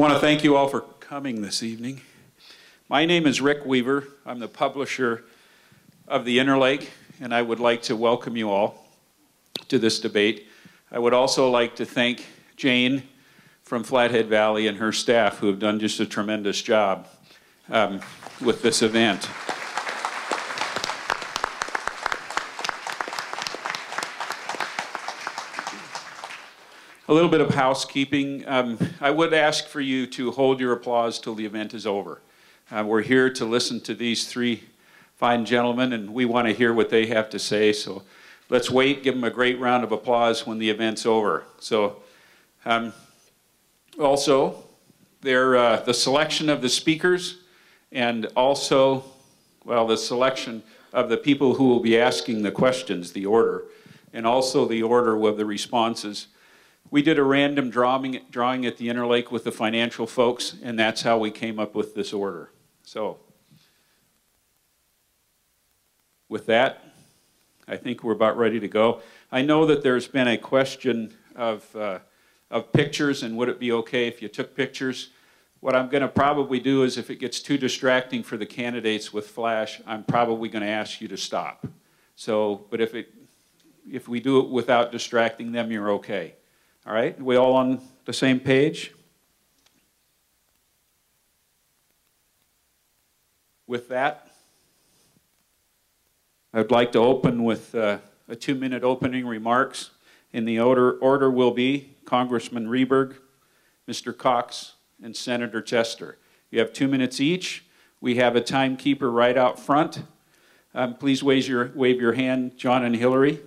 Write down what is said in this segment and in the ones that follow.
I want to thank you all for coming this evening. My name is Rick Weaver. I'm the publisher of the Interlake, and I would like to welcome you all to this debate. I would also like to thank Jane from Flathead Valley and her staff who have done just a tremendous job with this event. A little bit of housekeeping. I would ask for you to hold your applause till the event is over. We're here to listen to these three fine gentlemen, and we want to hear what they have to say. So let's wait, give them a great round of applause when the event's over. So also, the selection of the speakers and also, well, the selection of the people who will be asking the questions, the order, and also the order of the responses. We did a random drawing at the Interlake with the financial folks, and that's how we came up with this order. So, with that, I think we're about ready to go. I know that there's been a question of pictures, and would it be okay if you took pictures? What I'm going to probably do is if it gets too distracting for the candidates with flash, I'm probably going to ask you to stop. So, but if we do it without distracting them, you're okay. All right, we all on the same page? With that, I'd like to open with a 2-minute opening remarks. In the order will be Congressman Rehberg, Mr. Cox, and Senator Tester. You have 2 minutes each. We have a timekeeper right out front. Please wave your hand, John and Hillary.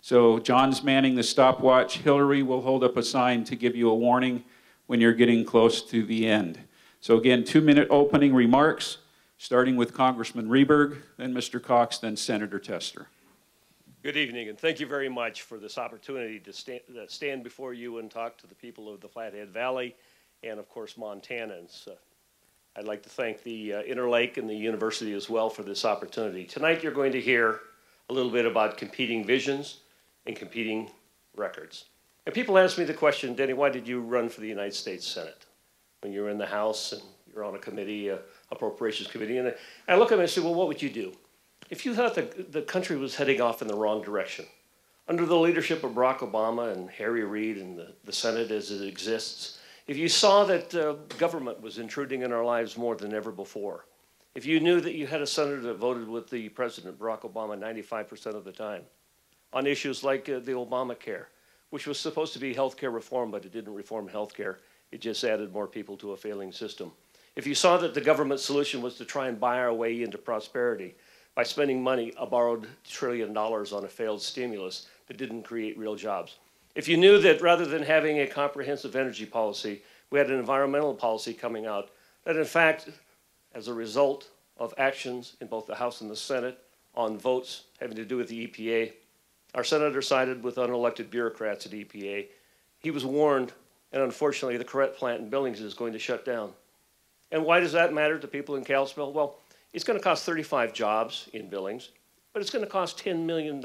So John's manning the stopwatch. Hillary will hold up a sign to give you a warning when you're getting close to the end. So again, 2-minute opening remarks, starting with Congressman Rehberg, then Mr. Cox, then Senator Tester. Good evening, and thank you very much for this opportunity to stand before you and talk to the people of the Flathead Valley and, of course, Montanans. I'd like to thank the Interlake and the university as well for this opportunity. Tonight you're going to hear a little bit about competing visions and competing records. And people ask me the question, Denny, why did you run for the United States Senate when you were in the House and you're on a committee, appropriations committee? And I look at them and say, well, what would you do? If you thought the country was heading off in the wrong direction, under the leadership of Barack Obama and Harry Reid and the Senate as it exists, if you saw that government was intruding in our lives more than ever before, if you knew that you had a senator that voted with the president, Barack Obama, 95% of the time, on issues like the Obamacare, which was supposed to be health care reform, but it didn't reform health care. It just added more people to a failing system. If you saw that the government solution was to try and buy our way into prosperity by spending money, a borrowed $1 trillion on a failed stimulus that didn't create real jobs. If you knew that rather than having a comprehensive energy policy, we had an environmental policy coming out, that in fact, as a result of actions in both the House and the Senate on votes having to do with the EPA, our senator sided with unelected bureaucrats at EPA. He was warned, and unfortunately, the Corette plant in Billings is going to shut down. And why does that matter to people in Kalispell? Well, it's going to cost 35 jobs in Billings, but it's going to cost $10 million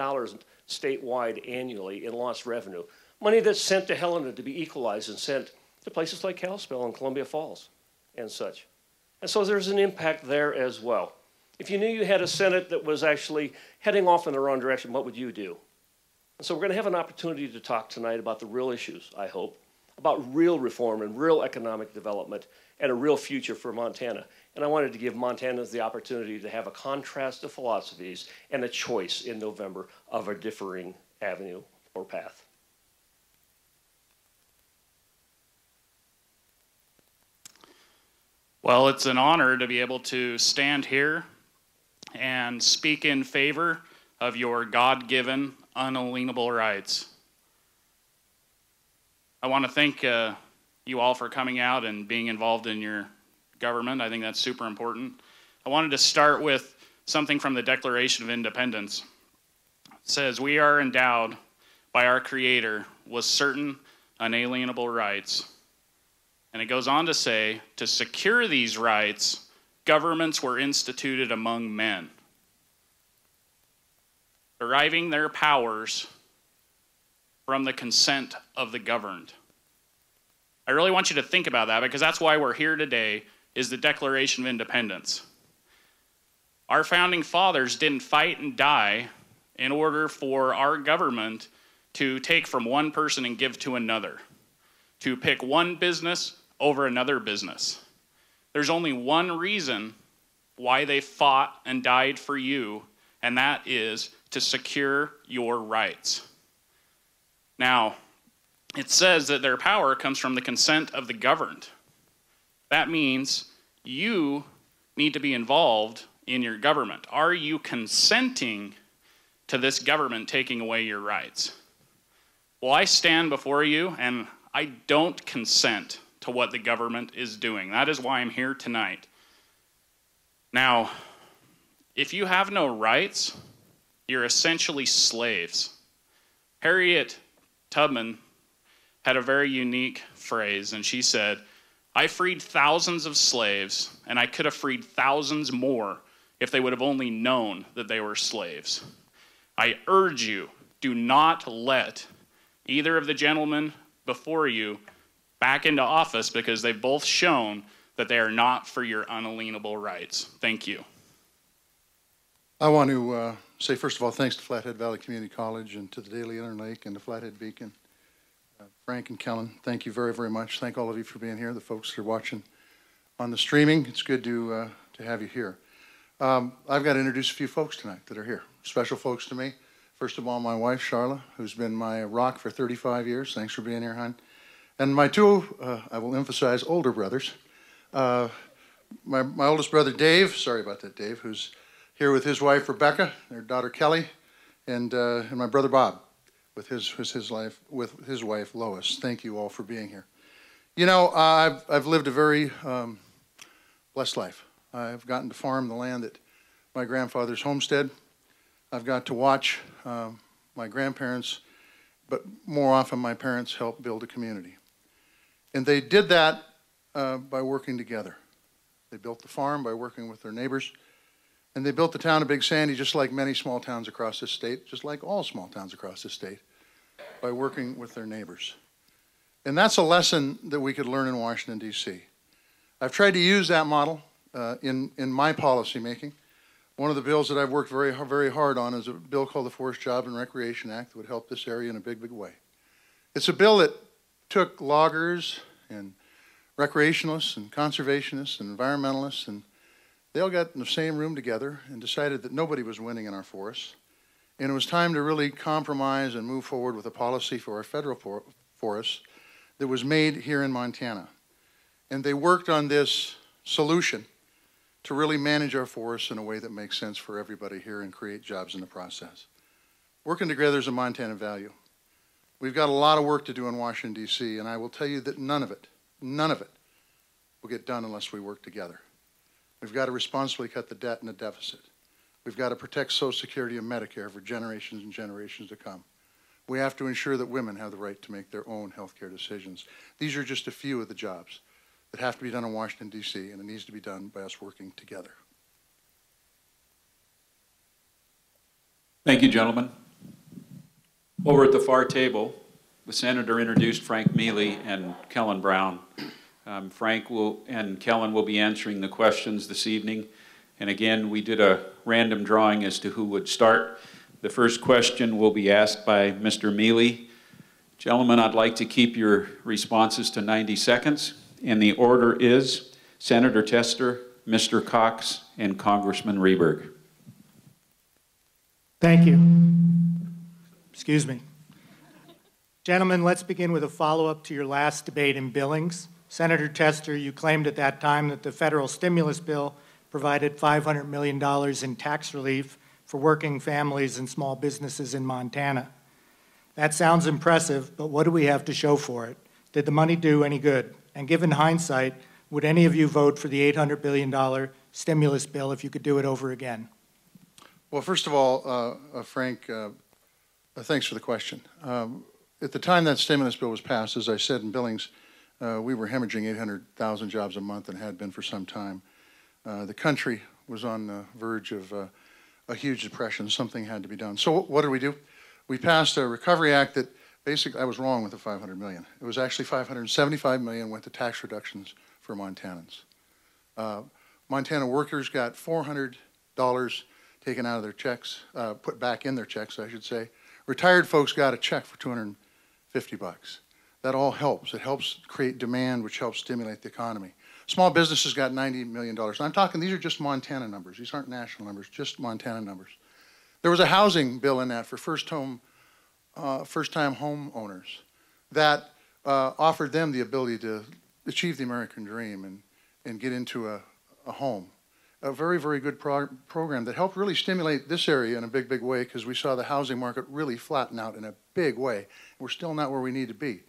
statewide annually in lost revenue. Money that's sent to Helena to be equalized and sent to places like Kalispell and Columbia Falls and such. And so there's an impact there as well. If you knew you had a Senate that was actually heading off in the wrong direction, what would you do? And so we're going to have an opportunity to talk tonight about the real issues, I hope, about real reform and real economic development and a real future for Montana. And I wanted to give Montanans the opportunity to have a contrast of philosophies and a choice in November of a differing avenue or path. Well, it's an honor to be able to stand here and speak in favor of your God-given, unalienable rights. I want to thank you all for coming out and being involved in your government. I think that's super important. I wanted to start with something from the Declaration of Independence. It says, "We are endowed by our Creator with certain unalienable rights." And it goes on to say, to secure these rights, governments were instituted among men, deriving their powers from the consent of the governed. I really want you to think about that, because that's why we're here today, is the Declaration of Independence. Our founding fathers didn't fight and die in order for our government to take from one person and give to another, to pick one business over another business. There's only one reason why they fought and died for you, and that is to secure your rights. Now, it says that their power comes from the consent of the governed. That means you need to be involved in your government. Are you consenting to this government taking away your rights? Well, I stand before you and I don't consent to what the government is doing. That is why I'm here tonight. Now, if you have no rights, you're essentially slaves. Harriet Tubman had a very unique phrase, and she said, "I freed thousands of slaves, and I could have freed thousands more if they would have only known that they were slaves." I urge you, do not let either of the gentlemen before you back into office, because they've both shown that they are not for your unalienable rights. Thank you. I want to say, first of all, thanks to Flathead Valley Community College and to the Daily Interlake and the Flathead Beacon. Frank and Kellen, thank you very, very much. Thank all of you for being here, the folks that are watching on the streaming. It's good to have you here. I've got to introduce a few folks tonight that are here, special folks to me. First of all, my wife, Charla, who's been my rock for 35 years. Thanks for being here, hon. And my two, I will emphasize, older brothers. My oldest brother, Dave, sorry about that, Dave, who's here with his wife, Rebecca, their daughter, Kelly, and my brother, Bob, with his wife, Lois. Thank you all for being here. You know, I've lived a very blessed life. I've gotten to farm the land at my grandfather's homestead. I've got to watch my grandparents, but more often my parents helped build a community. And they did that by working together. They built the farm by working with their neighbors. And they built the town of Big Sandy, just like many small towns across this state, just like all small towns across this state, by working with their neighbors. And that's a lesson that we could learn in Washington, D.C. I've tried to use that model in my policy making. One of the bills that I've worked very, very hard on is a bill called the Forest Job and Recreation Act that would help this area in a big, big way. It's a bill that took loggers and recreationalists and conservationists and environmentalists, and they all got in the same room together and decided that nobody was winning in our forests. And it was time to really compromise and move forward with a policy for our federal forests that was made here in Montana. And they worked on this solution to really manage our forests in a way that makes sense for everybody here and create jobs in the process. Working together is a Montana value. We've got a lot of work to do in Washington, D.C., and I will tell you that none of it will get done unless we work together. We've got to responsibly cut the debt and the deficit. We've got to protect Social Security and Medicare for generations and generations to come. We have to ensure that women have the right to make their own health care decisions. These are just a few of the jobs that have to be done in Washington, D.C., and it needs to be done by us working together. Thank you, gentlemen. Over at the far table, the senator introduced Frank Mealy and Kellen Brown. Frank and Kellen will be answering the questions this evening. And again, we did a random drawing as to who would start. The first question will be asked by Mr. Mealy. Gentlemen, I'd like to keep your responses to 90 seconds. And the order is Senator Tester, Mr. Cox, and Congressman Rehberg. Thank you. Excuse me. Gentlemen, let's begin with a follow-up to your last debate in Billings. Senator Tester, you claimed at that time that the federal stimulus bill provided $500 million in tax relief for working families and small businesses in Montana. That sounds impressive, but what do we have to show for it? Did the money do any good? And given hindsight, would any of you vote for the $800 billion stimulus bill if you could do it over again? Well, first of all, Frank, thanks for the question. At the time that stimulus bill was passed, as I said in Billings, we were hemorrhaging 800,000 jobs a month and had been for some time. The country was on the verge of a huge depression. Something had to be done. So what did we do? We passed a Recovery Act that Basically, I was wrong with the 500 million. It was actually 575 million went to tax reductions for Montanans. Montana workers got $400 taken out of their checks, put back in their checks, I should say. Retired folks got a check for $250. That all helps. It helps create demand, which helps stimulate the economy. Small businesses got $90 million. And I'm talking, these are just Montana numbers. These aren't national numbers, just Montana numbers. There was a housing bill in that for first-time homeowners that offered them the ability to achieve the American dream and get into a home. A very, very good program that helped really stimulate this area in a big, big way, because we saw the housing market really flatten out in a big way. We're still not where we need to be.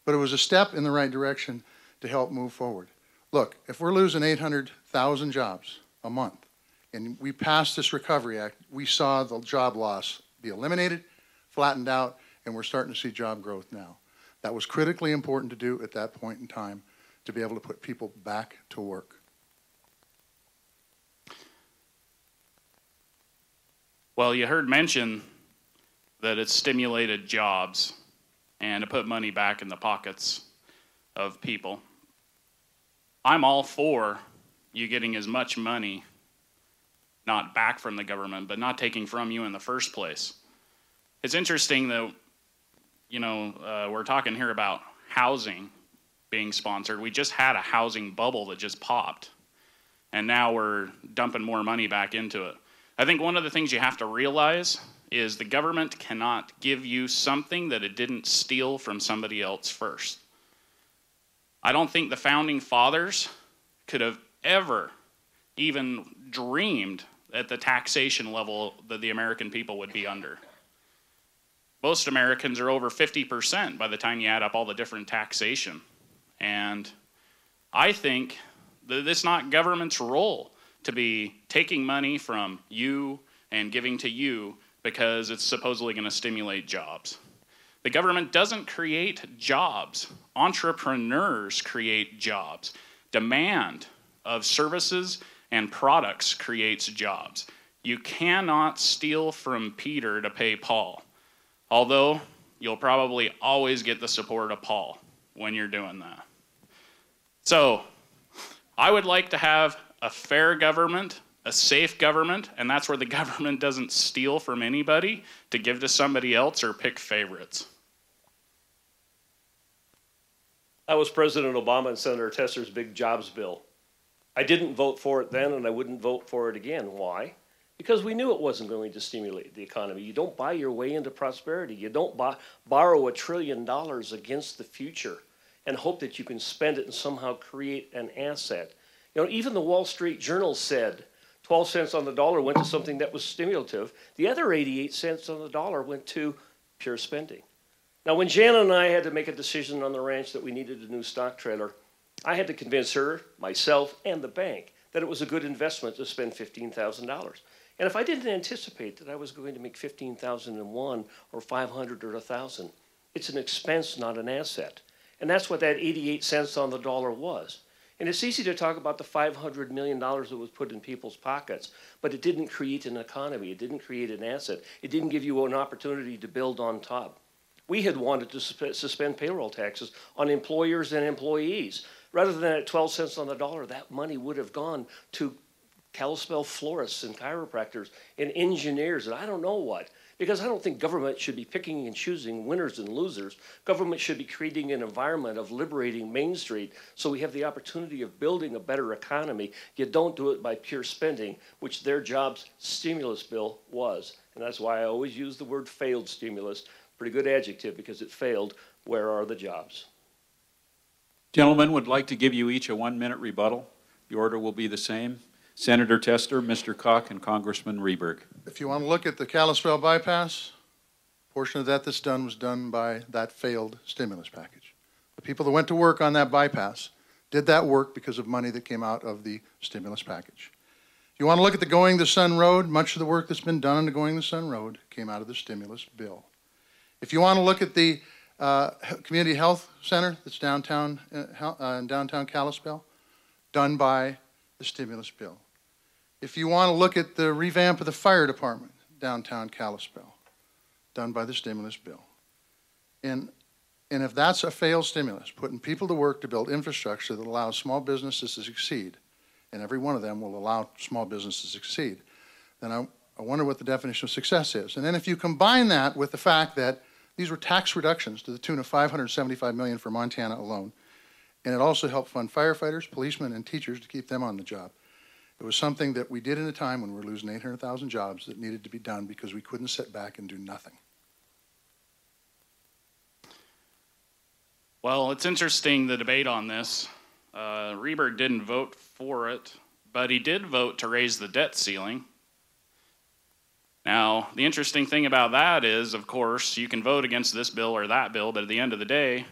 But it was a step in the right direction to help move forward. Look, if we're losing 800,000 jobs a month, and we passed this Recovery Act, we saw the job loss be eliminated, flattened out, and we're starting to see job growth now. That was critically important to do at that point in time, to be able to put people back to work. Well, you heard mention that it stimulated jobs and to put money back in the pockets of people. I'm all for you getting as much money, not back from the government, but not taking from you in the first place. It's interesting that, we're talking here about housing being sponsored. We just had a housing bubble that just popped, and now we're dumping more money back into it. I think one of the things you have to realize is the government cannot give you something that it didn't steal from somebody else first. I don't think the founding fathers could have ever even dreamed at the taxation level that the American people would be under. Most Americans are over 50% by the time you add up all the different taxation. And I think that it's not government's role to be taking money from you and giving to you because it's supposedly going to stimulate jobs. The government doesn't create jobs. Entrepreneurs create jobs. Demand of services and products creates jobs. You cannot steal from Peter to pay Paul, although you'll probably always get the support of Paul when you're doing that. So I would like to have a fair government, a safe government, and that's where the government doesn't steal from anybody to give to somebody else or pick favorites. That was President Obama and Senator Tester's big jobs bill. I didn't vote for it then, and I wouldn't vote for it again. Why? Because we knew it wasn't going to stimulate the economy. You don't buy your way into prosperity. You don't borrow $1 trillion against the future and hope that you can spend it and somehow create an asset. Even the Wall Street Journal said 12 cents on the dollar went to something that was stimulative. The other 88 cents on the dollar went to pure spending. Now, when Jana and I had to make a decision on the ranch that we needed a new stock trailer, I had to convince her, myself, and the bank that it was a good investment to spend $15,000. And if I didn't anticipate that I was going to make $15,000 in one or 500 or 1,000, it's an expense, not an asset. And that's what that 88 cents on the dollar was. And it's easy to talk about the $500 million that was put in people's pockets, but it didn't create an economy. It didn't create an asset. It didn't give you an opportunity to build on top. We had wanted to suspend payroll taxes on employers and employees. Rather than at 12 cents on the dollar, that money would have gone to Kalispell florists and chiropractors and engineers and I don't know what. Because I don't think government should be picking and choosing winners and losers. Government should be creating an environment of liberating Main Street so we have the opportunity of building a better economy. You don't do it by pure spending, which their jobs stimulus bill was. And that's why I always use the word failed stimulus. Pretty good adjective because it failed. Where are the jobs? Gentlemen would like to give you each a 1-minute rebuttal. The order will be the same. Senator Tester, Mr. Koch, and Congressman Rehberg. If you want to look at the Kalispell bypass, portion of that that's done was done by that failed stimulus package. The people that went to work on that bypass did that work because of money that came out of the stimulus package. If you want to look at the Going the Sun Road, much of the work that's been done on the Going the Sun Road came out of the stimulus bill. If you want to look at the community health center that's downtown Kalispell, done by the stimulus bill. If you want to look at the revamp of the fire department downtown Kalispell, done by the stimulus bill. And if that's a failed stimulus, putting people to work to build infrastructure that allows small businesses to succeed, and every one of them will allow small businesses to succeed, then I wonder what the definition of success is. And then if you combine that with the fact that these were tax reductions to the tune of $575 million for Montana alone, and it also helped fund firefighters, policemen, and teachers to keep them on the job. It was something that we did in a time when we were losing 800,000 jobs that needed to be done because we couldn't sit back and do nothing. Well, it's interesting, the debate on this. Rehberg didn't vote for it, but he did vote to raise the debt ceiling. Now, the interesting thing about that is, of course, you can vote against this bill or that bill, but at the end of the day,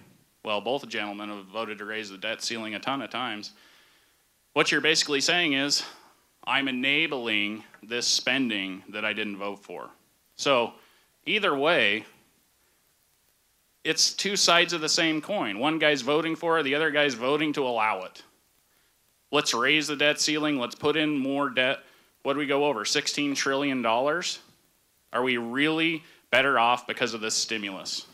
well, both gentlemen have voted to raise the debt ceiling a ton of times. What you're basically saying is, I'm enabling this spending that I didn't vote for. So, either way, it's two sides of the same coin. One guy's voting for it, the other guy's voting to allow it. Let's raise the debt ceiling, let's put in more debt. What do we go over, $16 trillion? Are we really better off because of this stimulus?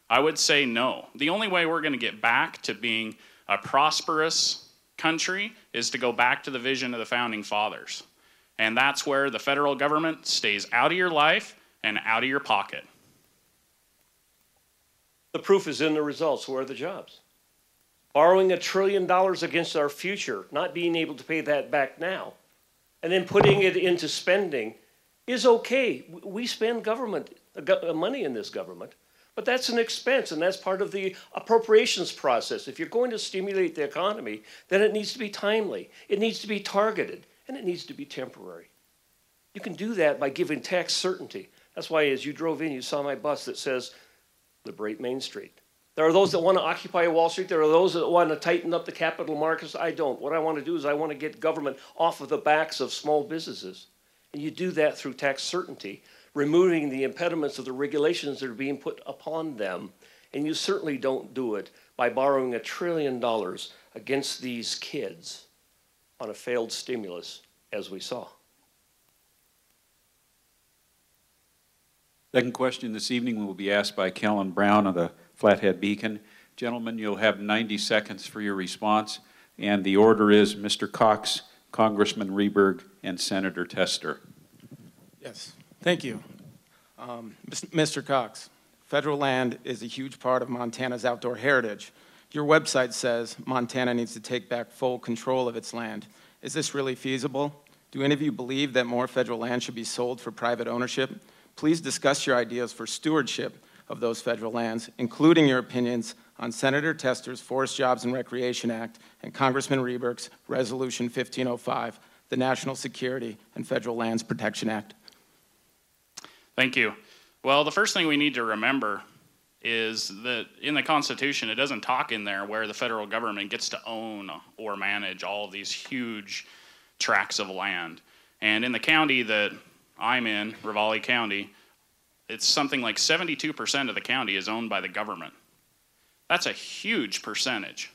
I would say no. The only way we're gonna get back to being a prosperous country is to go back to the vision of the founding fathers. And that's where the federal government stays out of your life and out of your pocket. The proof is in the results. Where are the jobs? Borrowing $1 trillion against our future, not being able to pay that back now, and then putting it into spending is okay. We spend government money in this government, but that's an expense, and that's part of the appropriations process. If you're going to stimulate the economy, then it needs to be timely, it needs to be targeted, and it needs to be temporary. You can do that by giving tax certainty. That's why as you drove in, you saw my bus that says, liberate Main Street. There are those that want to occupy Wall Street. There are those that want to tighten up the capital markets. I don't. What I want to do is I want to get government off of the backs of small businesses. And you do that through tax certainty, removing the impediments of the regulations that are being put upon them. And you certainly don't do it by borrowing $1 trillion against these kids on a failed stimulus, as we saw. Second question this evening will be asked by Kellen Brown of the Flathead Beacon. Gentlemen, you'll have 90 seconds for your response, and the order is Mr. Cox, Congressman Rehberg, and Senator Tester. Yes, thank you. Mr. Cox, federal land is a huge part of Montana's outdoor heritage. Your website says Montana needs to take back full control of its land. Is this really feasible? Do any of you believe that more federal land should be sold for private ownership? Please discuss your ideas for stewardship of those federal lands, including your opinions on Senator Tester's Forest Jobs and Recreation Act and Congressman Rehberg's Resolution 1505, the National Security and Federal Lands Protection Act. Thank you. Well, the first thing we need to remember is that in the Constitution, it doesn't talk in there where the federal government gets to own or manage all of these huge tracts of land. And in the county that I'm in, Ravalli County, it's something like 72% of the county is owned by the government. That's a huge percentage.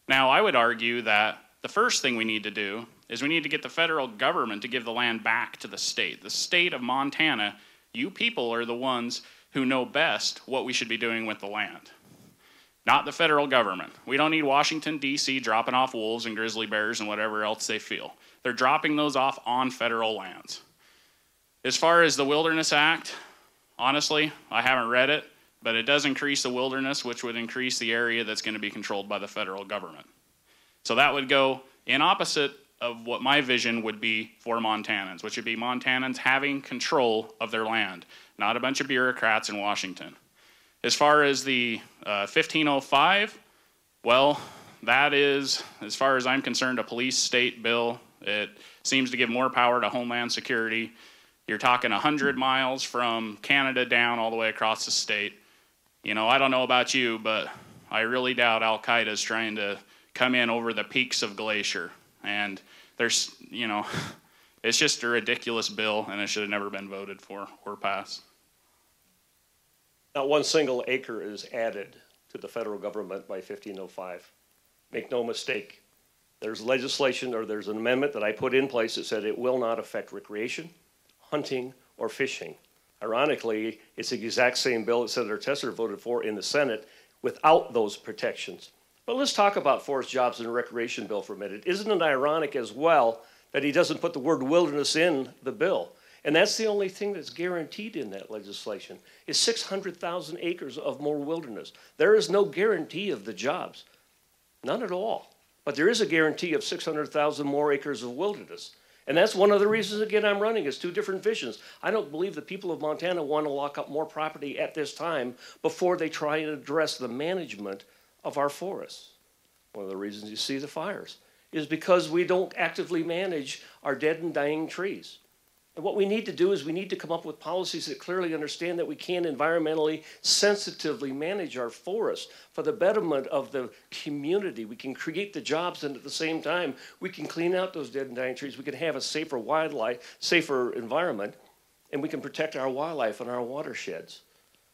Now, I would argue that the first thing we need to do is we need to get the federal government to give the land back to the state. The state of Montana, you people are the ones who know best what we should be doing with the land, not the federal government. We don't need Washington, D.C. dropping off wolves and grizzly bears and whatever else they feel. They're dropping those off on federal lands. As far as the Wilderness Act, honestly, I haven't read it, but it does increase the wilderness, which would increase the area that's going to be controlled by the federal government. So that would go in opposite of what my vision would be for Montanans, which would be Montanans having control of their land, not a bunch of bureaucrats in Washington. As far as the 1505, well, that is, as far as I'm concerned, a police state bill. It seems to give more power to Homeland Security. You're talking 100 miles from Canada down all the way across the state. You know, I don't know about you, but I really doubt Al-Qaeda is trying to come in over the peaks of Glacier. And there's, you know, it's just a ridiculous bill, and it should have never been voted for or passed. Not one single acre is added to the federal government by 1505. Make no mistake. There's legislation or there's an amendment that I put in place that said it will not affect recreation, hunting, or fishing. Ironically, it's the exact same bill that Senator Tester voted for in the Senate without those protections. But let's talk about Forest Jobs and Recreation Bill for a minute. Isn't it ironic as well that he doesn't put the word wilderness in the bill? And that's the only thing that's guaranteed in that legislation is 600,000 acres of more wilderness. There is no guarantee of the jobs, none at all. But there is a guarantee of 600,000 more acres of wilderness. And that's one of the reasons, again, I'm running, is two different visions. I don't believe the people of Montana want to lock up more property at this time before they try and address the management of our forests. One of the reasons you see the fires is because we don't actively manage our dead and dying trees. And what we need to do is we need to come up with policies that clearly understand that we can environmentally sensitively manage our forests for the betterment of the community. We can create the jobs, and at the same time, we can clean out those dead and dying trees. We can have a safer wildlife, safer environment, and we can protect our wildlife and our watersheds.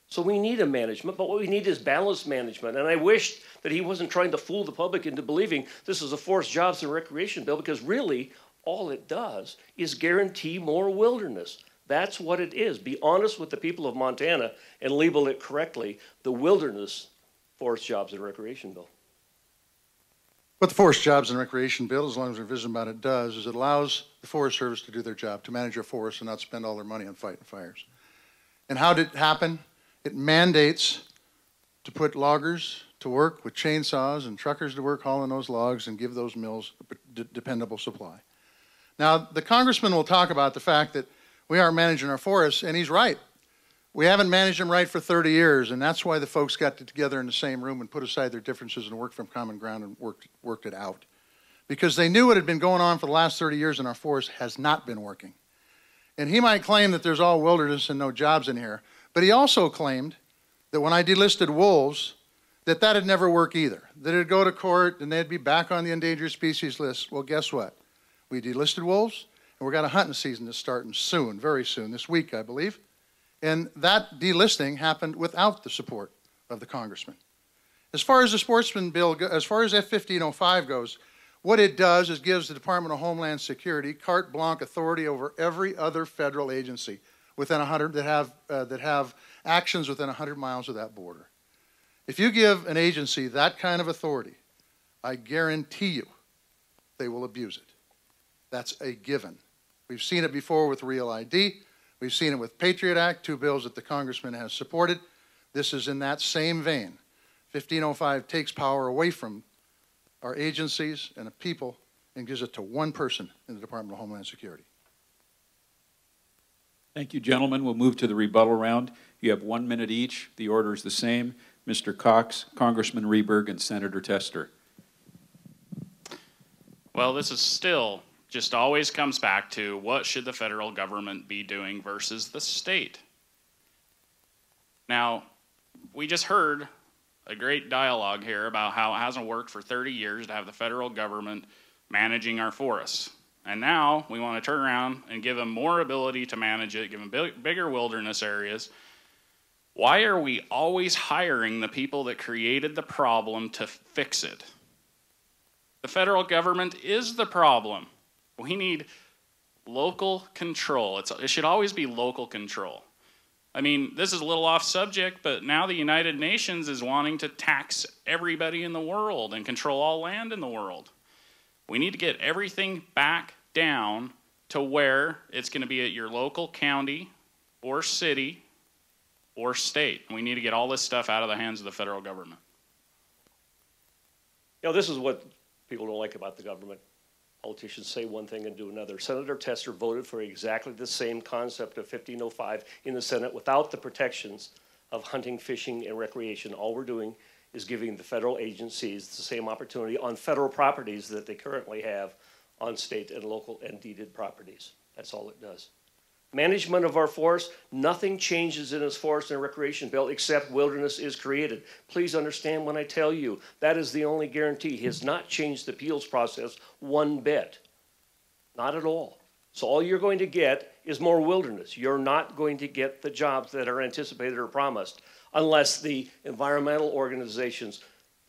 So we need a management, but what we need is balanced management. And I wish that he wasn't trying to fool the public into believing this is a Forest Jobs and Recreation Bill, because really, all it does is guarantee more wilderness. That's what it is. Be honest with the people of Montana and label it correctly, the Wilderness Forest Jobs and Recreation Bill. What the Forest Jobs and Recreation Bill, as long as we're visiting about it, does is it allows the Forest Service to do their job, to manage our forests and not spend all their money on fighting fires. And how did it happen? It mandates to put loggers to work with chainsaws and truckers to work hauling those logs and give those mills a dependable supply. Now, the congressman will talk about the fact that we aren't managing our forests, and he's right. We haven't managed them right for 30 years, and that's why the folks got together in the same room and put aside their differences and worked from common ground and worked it out. Because they knew what had been going on for the last 30 years in our forest has not been working. And he might claim that there's all wilderness and no jobs in here, but he also claimed that when I delisted wolves, that had never work either, that it'd go to court and they'd be back on the endangered species list. Well, guess what? We delisted wolves, and we've got a hunting season that's starting soon, very soon, this week, I believe. And that delisting happened without the support of the congressman. As far as the sportsman bill, as far as F-1505 goes, what it does is gives the Department of Homeland Security carte blanche authority over every other federal agency within 100 that have actions within 100 miles of that border. If you give an agency that kind of authority, I guarantee you they will abuse it. That's a given. We've seen it before with Real ID. We've seen it with Patriot Act, two bills that the congressman has supported. This is in that same vein. 1505 takes power away from our agencies and the people and gives it to one person in the Department of Homeland Security. Thank you, gentlemen. We'll move to the rebuttal round. You have 1 minute each. The order is the same. Mr. Cox, Congressman Rehberg, and Senator Tester. Well, this is still just always comes back to what should the federal government be doing versus the state. Now, we just heard a great dialogue here about how it hasn't worked for 30 years to have the federal government managing our forests. And now we want to turn around and give them more ability to manage it, give them bigger wilderness areas. Why are we always hiring the people that created the problem to fix it? The federal government is the problem. We need local control. It should always be local control. I mean, this is a little off subject, but now the United Nations is wanting to tax everybody in the world and control all land in the world. We need to get everything back down to where it's going to be at your local county or city or state. We need to get all this stuff out of the hands of the federal government. You know, this is what people don't like about the government. Politicians say one thing and do another. Senator Tester voted for exactly the same concept of 1505 in the Senate without the protections of hunting, fishing, and recreation. All we're doing is giving the federal agencies the same opportunity on federal properties that they currently have on state and local and deeded properties. That's all it does. Management of our forests, nothing changes in this forest and recreation bill except wilderness is created. Please understand when I tell you that is the only guarantee. He has not changed the appeals process one bit. Not at all. So all you're going to get is more wilderness. You're not going to get the jobs that are anticipated or promised unless the environmental organizations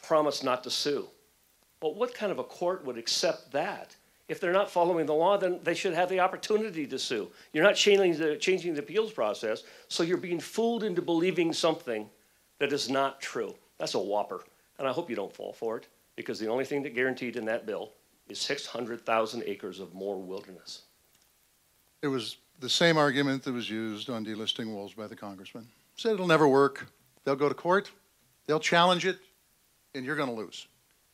promise not to sue. But what kind of a court would accept that? If they're not following the law, then they should have the opportunity to sue. You're not changing the appeals process, so you're being fooled into believing something that is not true. That's a whopper, and I hope you don't fall for it, because the only thing that guaranteed in that bill is 600,000 acres of more wilderness. It was the same argument that was used on delisting wolves by the congressman. Said it'll never work. They'll go to court, they'll challenge it, and you're going to lose.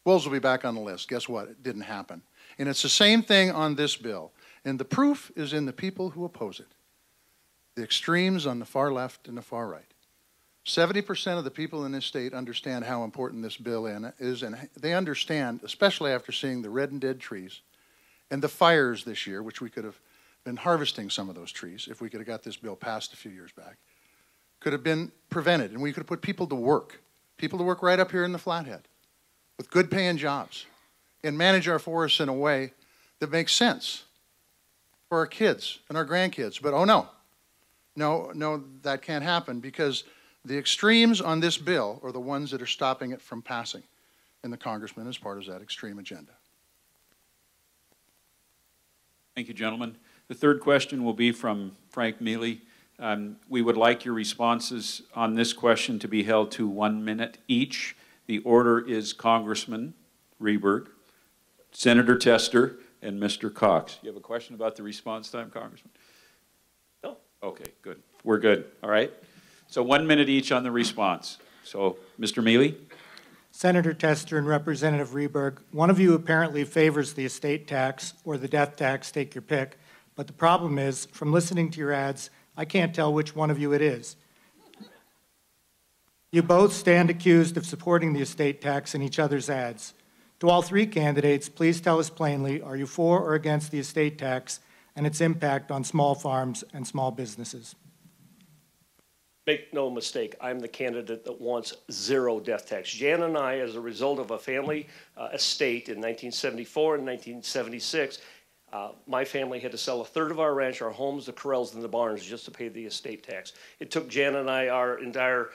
Wolves will be back on the list. Guess what? It didn't happen. And it's the same thing on this bill. And the proof is in the people who oppose it. The extremes on the far left and the far right. 70% of the people in this state understand how important this bill is, and they understand, especially after seeing the red and dead trees and the fires this year, which we could have been harvesting some of those trees if we could have got this bill passed a few years back, could have been prevented, and we could have put people to work right up here in the Flathead with good paying jobs and manage our forests in a way that makes sense for our kids and our grandkids. But oh no, that can't happen, because the extremes on this bill are the ones that are stopping it from passing, and the congressman is part of that extreme agenda. Thank you, gentlemen. The third question will be from Frank Mealy. We would like your responses on this question to be held to 1 minute each. The order is Congressman Rehberg, Senator Tester, and Mr. Cox. You have a question about the response time, Congressman? No. Okay, good. We're good. All right. So 1 minute each on the response. So, Mr. Mealy? Senator Tester and Representative Rehberg, one of you apparently favors the estate tax or the death tax, take your pick. But the problem is, from listening to your ads, I can't tell which one of you it is. You both stand accused of supporting the estate tax in each other's ads. To all three candidates, please tell us plainly, are you for or against the estate tax and its impact on small farms and small businesses? Make no mistake, I'm the candidate that wants zero death tax. Jan and I, as a result of a family estate in 1974 and 1976, my family had to sell a third of our ranch, our homes, the corrals, and the barns just to pay the estate tax. It took Jan and I our entire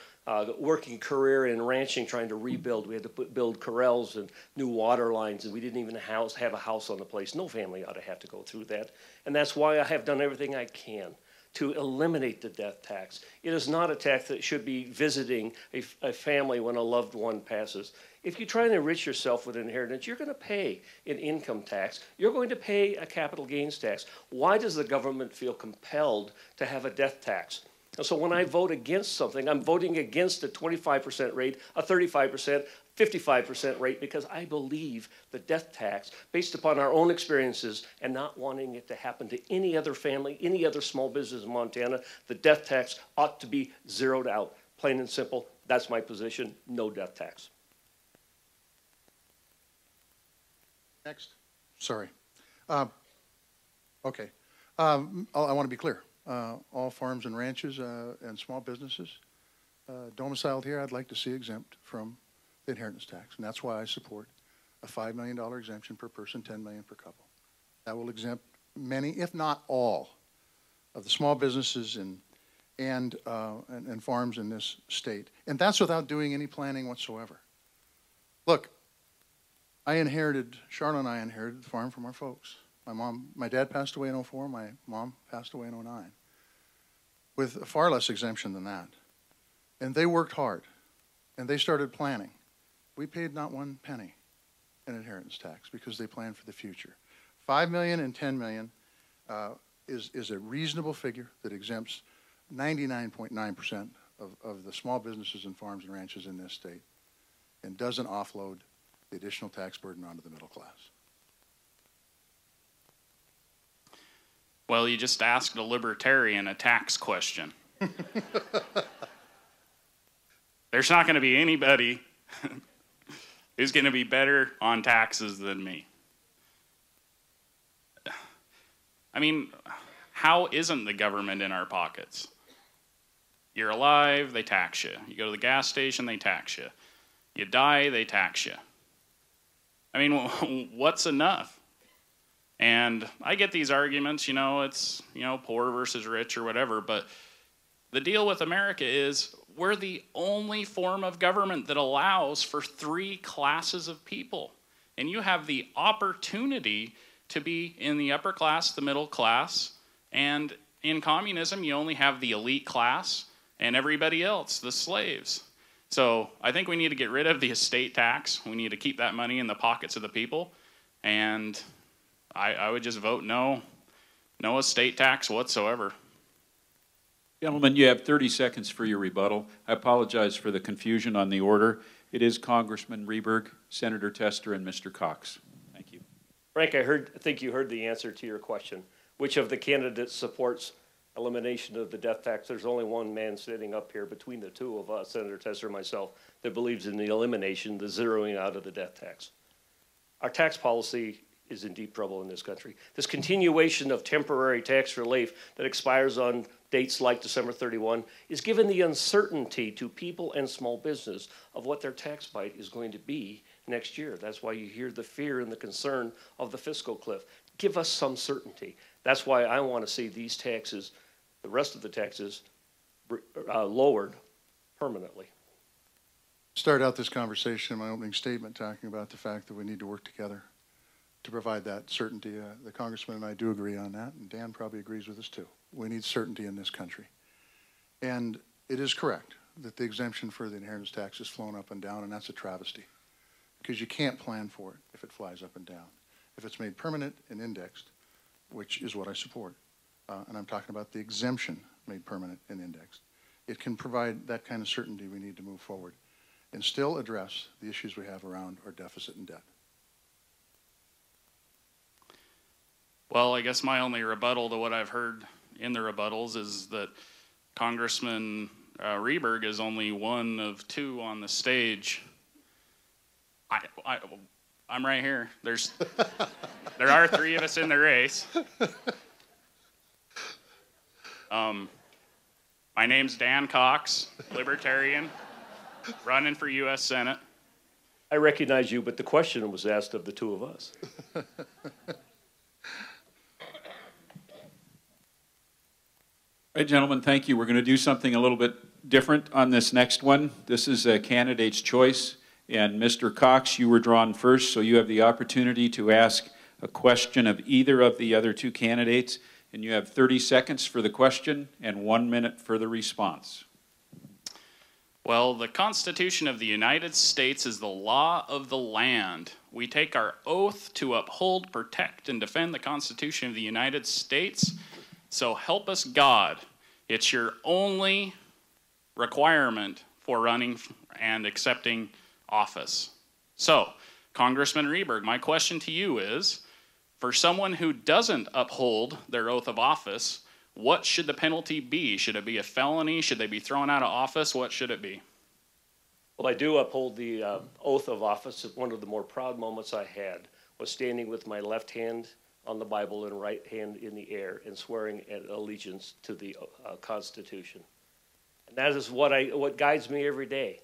working career in ranching trying to rebuild. We had to build corrals and new water lines, and we didn't even have a house on the place. No family ought to have to go through that. And that's why I have done everything I can to eliminate the death tax. It is not a tax that should be visiting a family when a loved one passes. If you try and enrich yourself with inheritance, you're going to pay an income tax. You're going to pay a capital gains tax. Why does the government feel compelled to have a death tax? And so when I vote against something, I'm voting against a 25% rate, a 35%, 55% rate, because I believe the death tax, based upon our own experiences and not wanting it to happen to any other family, any other small business in Montana, the death tax ought to be zeroed out. Plain and simple, that's my position, no death tax. Next. Sorry. Okay. I want to be clear. All farms and ranches and small businesses domiciled here, I'd like to see exempt from the inheritance tax, and that's why I support a $5 million exemption per person, $10 million per couple. That will exempt many, if not all, of the small businesses and farms in this state, and that's without doing any planning whatsoever. Look, Charlotte and I inherited the farm from our folks. My dad passed away in 2004, my mom passed away in 2009, with a far less exemption than that. And they worked hard, and they started planning. We paid not one penny in inheritance tax because they planned for the future. $5 million and $10 million is a reasonable figure that exempts 99.9% of the small businesses and farms and ranches in this state and doesn't offload the additional tax burden onto the middle class. Well, you just asked a libertarian a tax question. There's not going to be anybody who's going to be better on taxes than me. I mean, how isn't the government in our pockets? You're alive, they tax you. You go to the gas station, they tax you. You die, they tax you. I mean, what's enough? And I get these arguments, it's, poor versus rich or whatever, but the deal with America is we're the only form of government that allows for 3 classes of people. And you have the opportunity to be in the upper class, the middle class, and in communism, you only have the elite class and everybody else, the slaves. So I think we need to get rid of the estate tax. We need to keep that money in the pockets of the people. And I would just vote no estate tax whatsoever. Gentlemen, you have 30 seconds for your rebuttal. I apologize for the confusion on the order. It is Congressman Rehberg, Senator Tester, and Mr. Cox. Thank you. Frank, I think you heard the answer to your question. Which of the candidates supports elimination of the death tax? There's only one man sitting up here between the two of us, Senator Tester and myself, that believes in the elimination, the zeroing out of the death tax. Our tax policy is in deep trouble in this country. This continuation of temporary tax relief that expires on dates like December 31 is given the uncertainty to people and small business of what their tax bite is going to be next year. That's why you hear the fear and the concern of the fiscal cliff. Give us some certainty. That's why I want to see these taxes, the rest of the taxes, lowered permanently. Start out this conversation in my opening statement talking about the fact that we need to work together to provide that certainty. The Congressman and I do agree on that, and Dan probably agrees with us too. We need certainty in this country. And it is correct that the exemption for the inheritance tax has flown up and down, and that's a travesty because you can't plan for it if it flies up and down. If it's made permanent and indexed, which is what I support, and I'm talking about the exemption made permanent and indexed, it can provide that kind of certainty we need to move forward and still address the issues we have around our deficit and debt. Well, I guess my only rebuttal to what I've heard in the rebuttals is that Congressman Rehberg is only one of two on the stage. I'm right here. There are three of us in the race. My name's Dan Cox, Libertarian, running for U.S. Senate. I recognize you, but the question was asked of the two of us. All right, gentlemen, thank you. We're going to do something a little bit different on this next one. This is a candidate's choice, and Mr. Cox, you were drawn first, so you have the opportunity to ask a question of either of the other two candidates, and you have 30 seconds for the question and 1 minute for the response. Well, the Constitution of the United States is the law of the land. We take our oath to uphold, protect, and defend the Constitution of the United States. So help us God. It's your only requirement for running and accepting office. So, Congressman Rehberg, my question to you is, for someone who doesn't uphold their oath of office, what should the penalty be? Should it be a felony? Should they be thrown out of office? What should it be? Well, I do uphold the oath of office. One of the more proud moments I had was standing with my left hand on the Bible and right hand in the air and swearing an allegiance to the Constitution. And that is what guides me every day,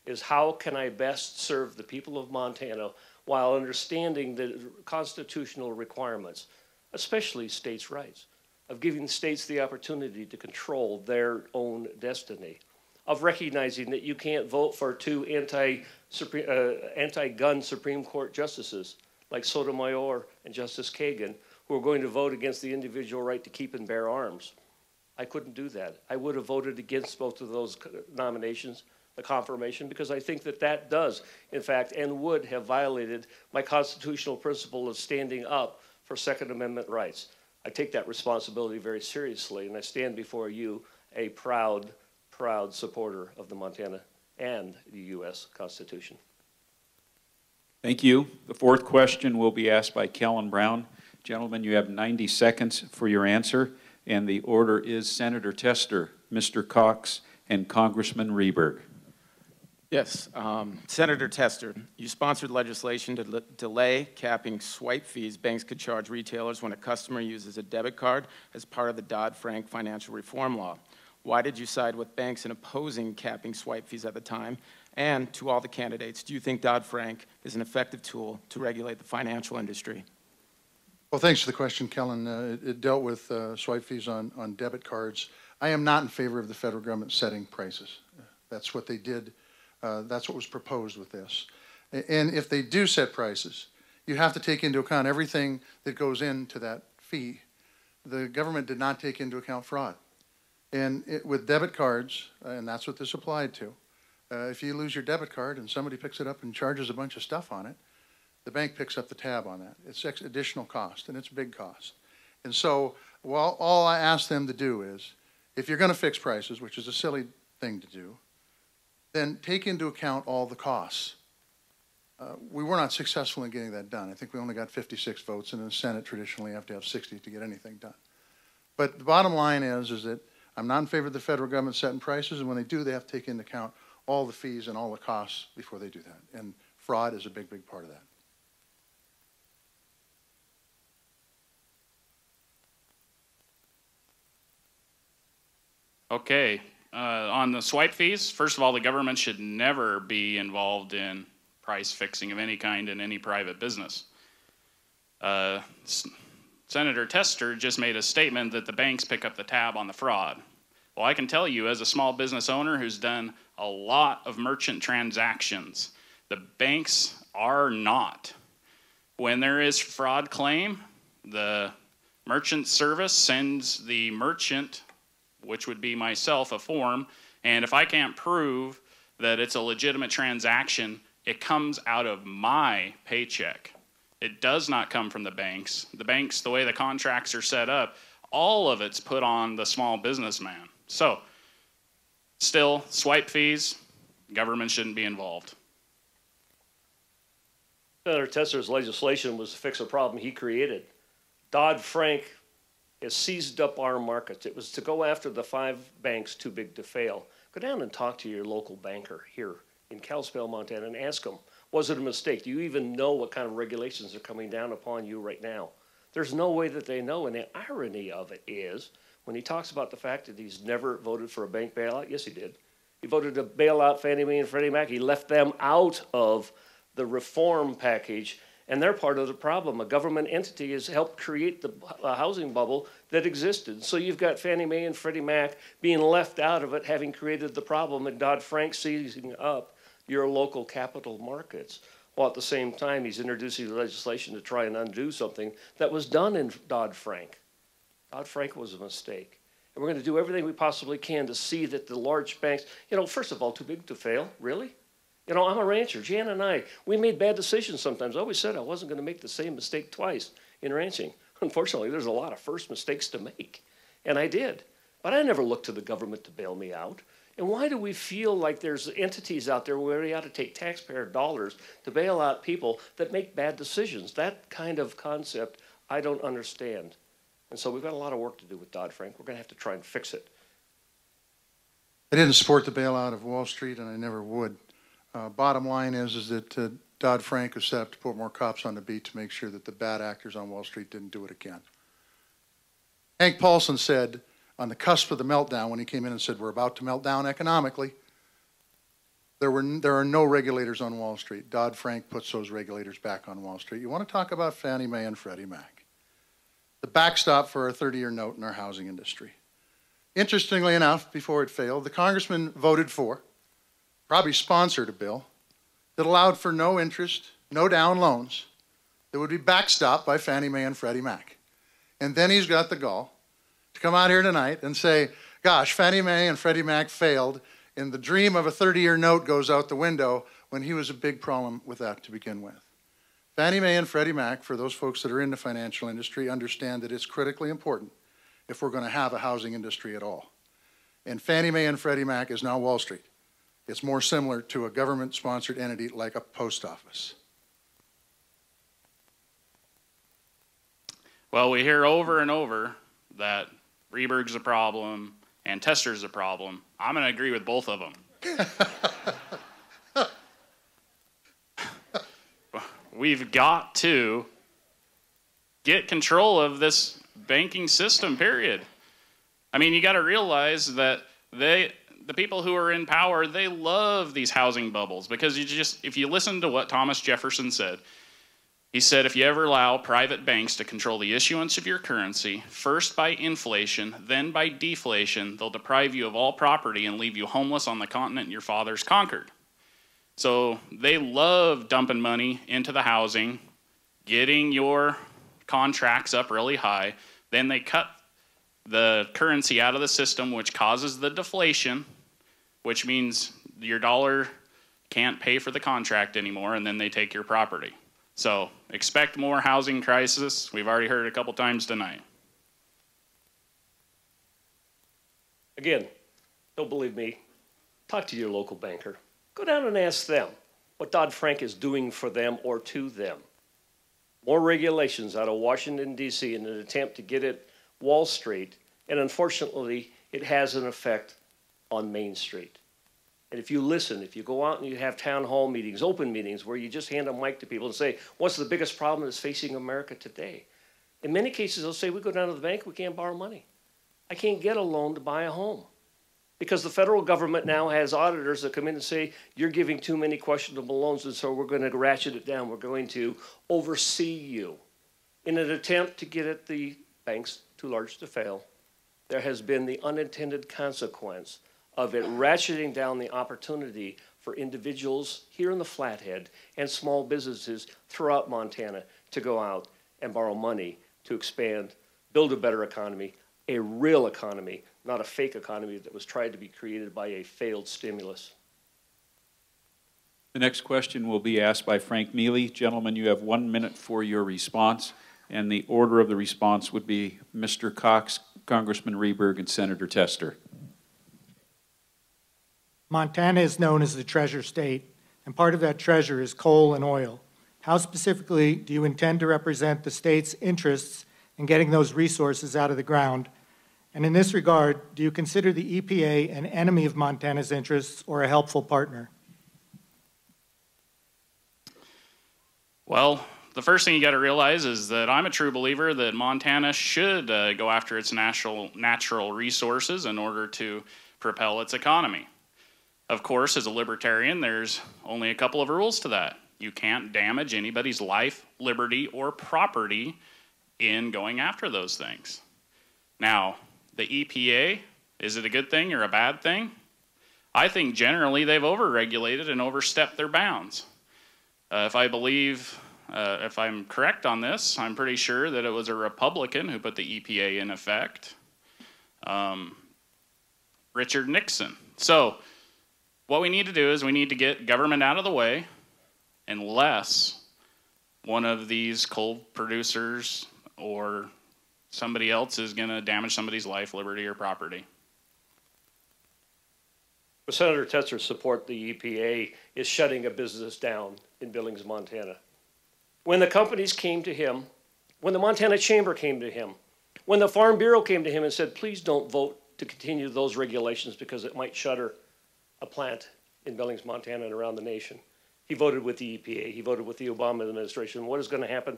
is how can I best serve the people of Montana while understanding the constitutional requirements, especially states' rights, of giving states the opportunity to control their own destiny, of recognizing that you can't vote for two anti-gun Supreme Court justices like Sotomayor and Justice Kagan, who are going to vote against the individual right to keep and bear arms. I couldn't do that. I would have voted against both of those nominations, the confirmation, because I think that that does, in fact, and would have violated my constitutional principle of standing up for Second Amendment rights. I take that responsibility very seriously, and I stand before you a proud supporter of the Montana and the U.S. Constitution. Thank you. The fourth question will be asked by Kellen Brown. Gentlemen, you have 90 seconds for your answer, and the order is Senator Tester, Mr. Cox, and Congressman Rehberg. Yes, Senator Tester, you sponsored legislation to delay capping swipe fees banks could charge retailers when a customer uses a debit card as part of the Dodd-Frank financial reform law. Why did you side with banks in opposing capping swipe fees at the time? And to all the candidates, do you think Dodd-Frank is an effective tool to regulate the financial industry? Well, thanks for the question, Kellen. It dealt with swipe fees on debit cards. I am not in favor of the federal government setting prices. That's what they did. That's what was proposed with this. And if they do set prices, you have to take into account everything that goes into that fee. The government did not take into account fraud. And with debit cards, and that's what this applied to, if you lose your debit card and somebody picks it up and charges a bunch of stuff on it, the bank picks up the tab on that. It's additional cost, and it's a big cost. And so, well, all I ask them to do is, if you're going to fix prices, which is a silly thing to do, then take into account all the costs. We were not successful in getting that done. I think we only got 56 votes, and in the Senate, traditionally, you have to have 60 to get anything done. But the bottom line is that I'm not in favor of the federal government setting prices, and when they do, they have to take into account all the fees and all the costs before they do that. And fraud is a big, big part of that. Okay, on the swipe fees, first of all, the government should never be involved in price fixing of any kind in any private business. Senator Tester just made a statement that the banks pick up the tab on the fraud. Well, I can tell you, as a small business owner who's done a lot of merchant transactions, the banks are not. When there is fraud claim, the merchant service sends the merchant, which would be myself, a form, and if I can't prove that it's a legitimate transaction, it comes out of my paycheck. It does not come from the banks. The banks, the way the contracts are set up, all of it's put on the small businessman. So, still, swipe fees, government shouldn't be involved. Senator Tester's legislation was to fix a problem he created. Dodd-Frank has seized up our markets. It was to go after the 5 banks too big to fail. Go down and talk to your local banker here in Kalispell, Montana, and ask them, was it a mistake? Do you even know what kind of regulations are coming down upon you right now? There's no way that they know, and the irony of it is, when he talks about the fact that he's never voted for a bank bailout, yes, he did. He voted to bail out Fannie Mae and Freddie Mac. He left them out of the reform package, and they're part of the problem. A government entity has helped create the housing bubble that existed. So you've got Fannie Mae and Freddie Mac being left out of it, having created the problem, and Dodd-Frank seizing up your local capital markets. While at the same time, he's introducing legislation to try and undo something that was done in Dodd-Frank. Dodd-Frank was a mistake. And we're going to do everything we possibly can to see that the large banks, first of all, too big to fail, really? I'm a rancher. Jan and I, we made bad decisions sometimes. I always said I wasn't going to make the same mistake twice in ranching. Unfortunately, there's a lot of first mistakes to make, and I did. But I never looked to the government to bail me out. And why do we feel like there's entities out there where we ought to take taxpayer dollars to bail out people that make bad decisions? That kind of concept I don't understand. And so we've got a lot of work to do with Dodd-Frank. We're going to have to try and fix it. I didn't support the bailout of Wall Street, and I never would. Bottom line is that Dodd-Frank was set up to put more cops on the beat to make sure that the bad actors on Wall Street didn't do it again. Hank Paulson said on the cusp of the meltdown, when he came in and said, we're about to melt down economically, there are no regulators on Wall Street. Dodd-Frank puts those regulators back on Wall Street. You want to talk about Fannie Mae and Freddie Mac, the backstop for a 30-year note in our housing industry. Interestingly enough, before it failed, the congressman voted for, probably sponsored a bill that allowed for no interest, no down loans that would be backstopped by Fannie Mae and Freddie Mac. And then he's got the gall to come out here tonight and say, gosh, Fannie Mae and Freddie Mac failed, and the dream of a 30-year note goes out the window when he was a big problem with that to begin with. Fannie Mae and Freddie Mac, for those folks that are in the financial industry, understand that it's critically important if we're going to have a housing industry at all. And Fannie Mae and Freddie Mac is now Wall Street. It's more similar to a government-sponsored entity like a post office. Well, we hear over and over that Rehberg's a problem and Tester's a problem. I'm going to agree with both of them. We've got to get control of this banking system, period. I mean, you got to realize that the people who are in power, they love these housing bubbles because if you listen to what Thomas Jefferson said, he said, if you ever allow private banks to control the issuance of your currency, first by inflation, then by deflation, they'll deprive you of all property and leave you homeless on the continent your fathers conquered. So they love dumping money into the housing getting your contracts up really high. Then they cut the currency out of the system, which causes the deflation, which means your dollar can't pay for the contract anymore, and then they take your property. So expect more housing crisis. We've already heard it a couple times tonight. Again, don't believe me. Talk to your local banker. Go down and ask them what Dodd-Frank is doing for them or to them. More regulations out of Washington, D.C. in an attempt to get at Wall Street, and unfortunately, it has an effect on Main Street. And if you listen, if you go out and you have town hall meetings, open meetings, where you just hand a mic to people and say, what's the biggest problem that's facing America today? In many cases, they'll say, we go down to the bank, we can't borrow money. I can't get a loan to buy a home. Because the federal government now has auditors that come in and say, you're giving too many questionable loans, and so we're going to ratchet it down. We're going to oversee you. In an attempt to get at the banks too large to fail, there has been the unintended consequence of it ratcheting down the opportunity for individuals here in the Flathead and small businesses throughout Montana to go out and borrow money to expand, build a better economy, a real economy, not a fake economy that was tried to be created by a failed stimulus. The next question will be asked by Frank Mealy. Gentlemen, you have 1 minute for your response, and the order of the response would be Mr. Cox, Congressman Rehberg, and Senator Tester. Montana is known as the treasure state, and part of that treasure is coal and oil. How specifically do you intend to represent the state's interests in getting those resources out of the ground? And in this regard, do you consider the EPA an enemy of Montana's interests or a helpful partner? Well, the first thing you got to realize is that I'm a true believer that Montana should go after its natural resources in order to propel its economy. Of course, as a libertarian, there's only a couple of rules to that. You can't damage anybody's life, liberty, or property in going after those things. Now, the EPA, is it a good thing or a bad thing? I think generally they've overregulated and overstepped their bounds. If I'm correct on this, I'm pretty sure that it was a Republican who put the EPA in effect, Richard Nixon. So what we need to do is we need to get government out of the way unless one of these coal producers or somebody else is going to damage somebody's life, liberty, or property. With Senator Tester's support, the EPA is shutting a business down in Billings, Montana. When the companies came to him, when the Montana Chamber came to him, when the Farm Bureau came to him and said, please don't vote to continue those regulations because it might shutter a plant in Billings, Montana and around the nation, he voted with the EPA. He voted with the Obama administration. What is going to happen?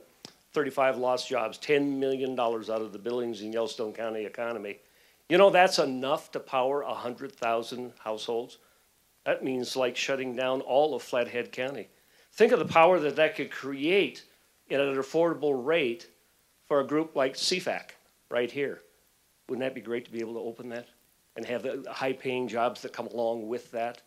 35 lost jobs, $10 million out of the Billings and Yellowstone County economy. You know, that's enough to power 100,000 households. That means like shutting down all of Flathead County. Think of the power that that could create at an affordable rate for a group like CFAC right here. Wouldn't that be great to be able to open that and have the high-paying jobs that come along with that?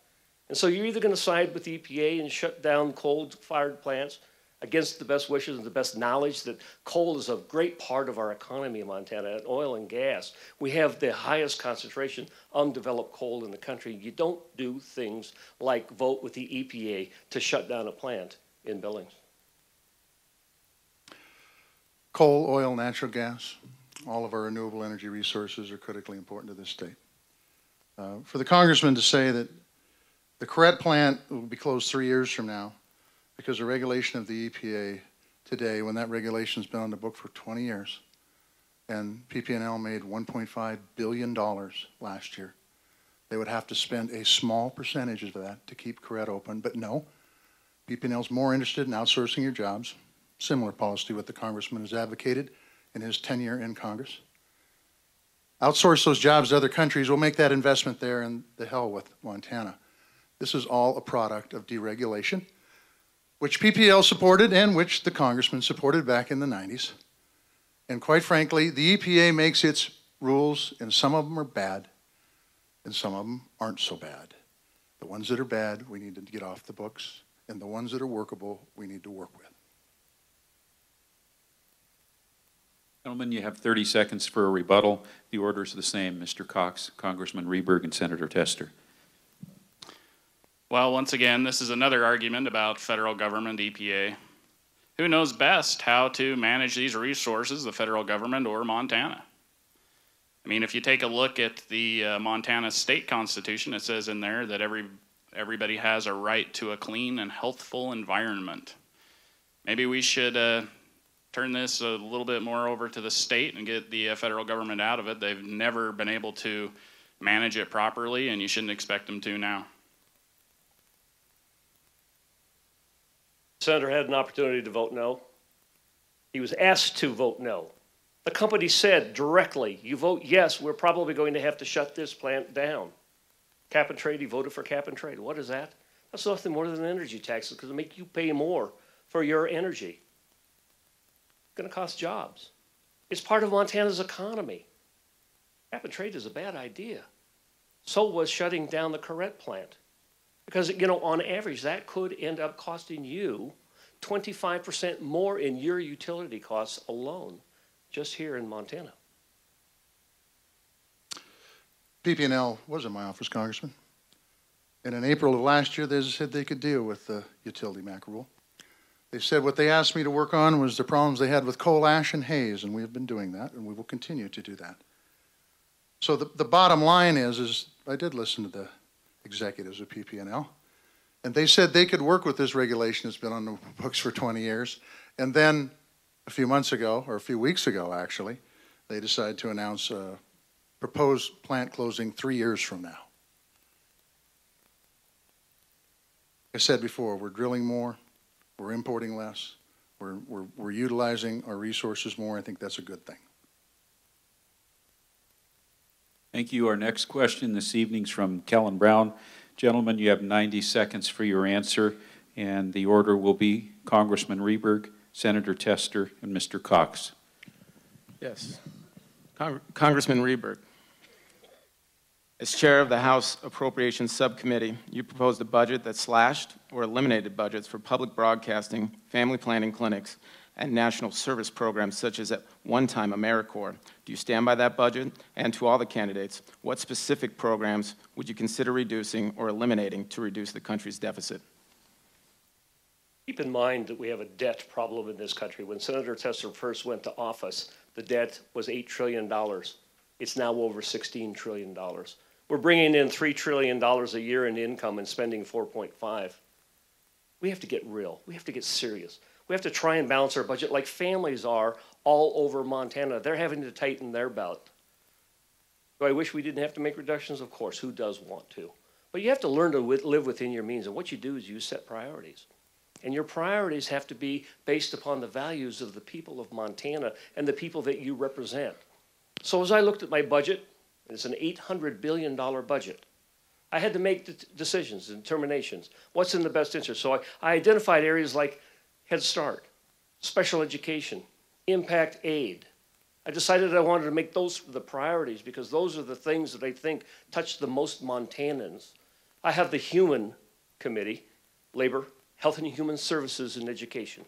And so you're either going to side with the EPA and shut down coal-fired plants against the best wishes and the best knowledge that coal is a great part of our economy in Montana, and oil and gas. We have the highest concentration of undeveloped coal in the country. You don't do things like vote with the EPA to shut down a plant in Billings. Coal, oil, natural gas, all of our renewable energy resources are critically important to this state. For the congressman to say that the Corette plant will be closed 3 years from now because of regulation of the EPA today, when that regulation's been on the book for 20 years, and PP&L made $1.5 billion last year. They would have to spend a small percentage of that to keep Corette open, but no, PP&L's more interested in outsourcing your jobs, similar policy what the congressman has advocated in his tenure in Congress. Outsource those jobs to other countries, we'll make that investment there, and the hell with Montana. This is all a product of deregulation, which PPL supported and which the congressman supported back in the 90s. And quite frankly, the EPA makes its rules, and some of them are bad, and some of them aren't so bad. The ones that are bad, we need to get off the books, and the ones that are workable, we need to work with. Gentlemen, you have 30 seconds for a rebuttal. The order is the same. Mr. Cox, Congressman Reberg, and Senator Tester. Well, once again, this is another argument about federal government, EPA. Who knows best how to manage these resources, the federal government or Montana? I mean, if you take a look at the Montana state constitution, it says in there that everybody has a right to a clean and healthful environment. Maybe we should turn this a little bit more over to the state and get the federal government out of it. They've never been able to manage it properly, and you shouldn't expect them to now. Senator had an opportunity to vote no. He was asked to vote no. The company said directly, you vote yes, we're probably going to have to shut this plant down. Cap and trade, he voted for cap and trade. What is that? That's nothing more than energy taxes because it'll make you pay more for your energy. It's going to cost jobs. It's part of Montana's economy. Cap and trade is a bad idea. So was shutting down the Corette plant. Because, you know, on average, that could end up costing you 25% more in your utility costs alone, just here in Montana. PP&L was in my office, Congressman. And in April of last year, they said they could deal with the utility MAC rule. They said what they asked me to work on was the problems they had with coal ash and haze, and we have been doing that, and we will continue to do that. So the bottom line is I did listen to the executives of PP&L, and they said they could work with this regulation that's been on the books for 20 years. And then a few months ago, or a few weeks ago actually, they decided to announce a proposed plant closing 3 years from now. I said before, we're drilling more, we're importing less, we're utilizing our resources more. I think that's a good thing. Thank you. Our next question this evening is from Kellen Brown. Gentlemen, you have 90 seconds for your answer, and the order will be Congressman Reberg, Senator Tester, and Mr. Cox. Yes. Congressman Reberg, as chair of the House Appropriations Subcommittee, you proposed a budget that slashed or eliminated budgets for public broadcasting, family planning clinics, and national service programs such as at one time AmeriCorps. Do you stand by that budget? And to all the candidates, what specific programs would you consider reducing or eliminating to reduce the country's deficit? Keep in mind that we have a debt problem in this country. When Senator Tester first went to office, the debt was $8 trillion. It's now over $16 trillion. We're bringing in $3 trillion a year in income and spending 4.5. We have to get real. We have to get serious. We have to try and balance our budget like families are all over Montana. They're having to tighten their belt. Do I wish we didn't have to make reductions? Of course, who does want to? But you have to learn to live within your means, and what you do is you set priorities. And your priorities have to be based upon the values of the people of Montana and the people that you represent. So as I looked at my budget, it's an $800 billion budget, I had to make decisions and determinations. What's in the best interest? So I identified areas like Head Start, special education, impact aid. I decided I wanted to make those the priorities because those are the things that I think touch the most Montanans. I have the Human Committee, Labor, Health and Human Services, and Education.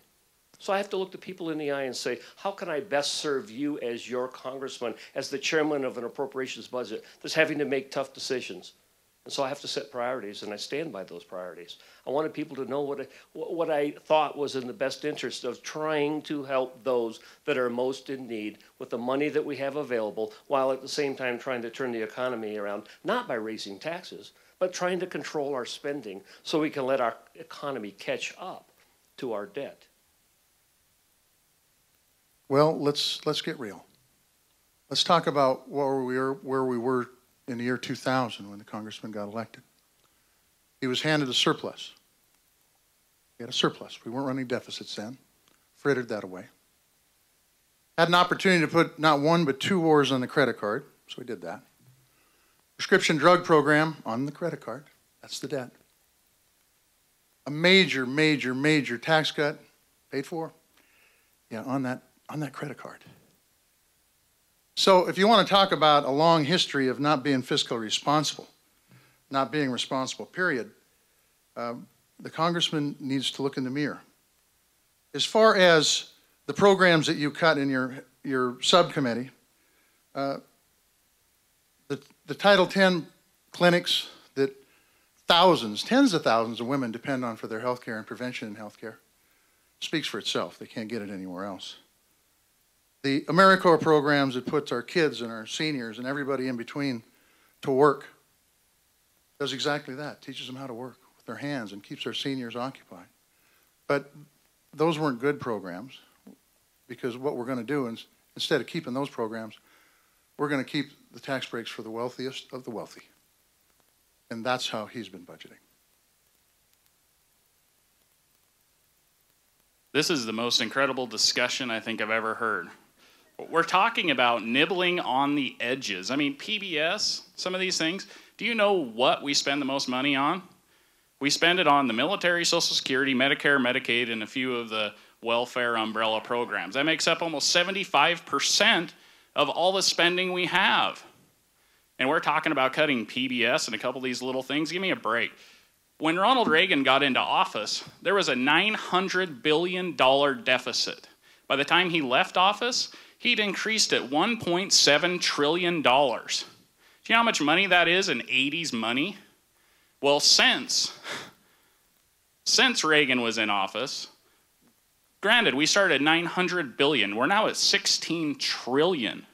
So I have to look the people in the eye and say, how can I best serve you as your congressman, as the chairman of an appropriations budget that's having to make tough decisions? And so I have to set priorities, and I stand by those priorities. I wanted people to know what I thought was in the best interest of trying to help those that are most in need with the money that we have available, while at the same time trying to turn the economy around, not by raising taxes, but trying to control our spending so we can let our economy catch up to our debt. Well, let's get real. Let's talk about where we were in the year 2000 when the congressman got elected. He was handed a surplus. He had a surplus. We weren't running deficits then. Frittered that away. Had an opportunity to put not one but 2 wars on the credit card, so we did that. Prescription drug program on the credit card. That's the debt. A major, major, major tax cut paid for, yeah, on that credit card. So if you want to talk about a long history of not being fiscally responsible, not being responsible, period, the congressman needs to look in the mirror. As far as the programs that you cut in your your subcommittee, the Title X clinics that thousands, tens of thousands of women depend on for their health care and prevention in health care speaks for itself. They can't get it anywhere else. The AmeriCorps programs that puts our kids and our seniors and everybody in between to work does exactly that, teaches them how to work with their hands and keeps our seniors occupied. But those weren't good programs, because what we're going to do is, instead of keeping those programs, we're going to keep the tax breaks for the wealthiest of the wealthy. And that's how he's been budgeting. This is the most incredible discussion I think I've ever heard. We're talking about nibbling on the edges. I mean, PBS, some of these things. Do you know what we spend the most money on? We spend it on the military, Social Security, Medicare, Medicaid, and a few of the welfare umbrella programs. That makes up almost 75% of all the spending we have. And we're talking about cutting PBS and a couple of these little things. Give me a break. When Ronald Reagan got into office, there was a $900 billion deficit. By the time he left office, he'd increased it $1.7 trillion. Do you know how much money that is in 80s money? Well, since Reagan was in office, granted, we started at $900 billion. We're now at $16 trillion.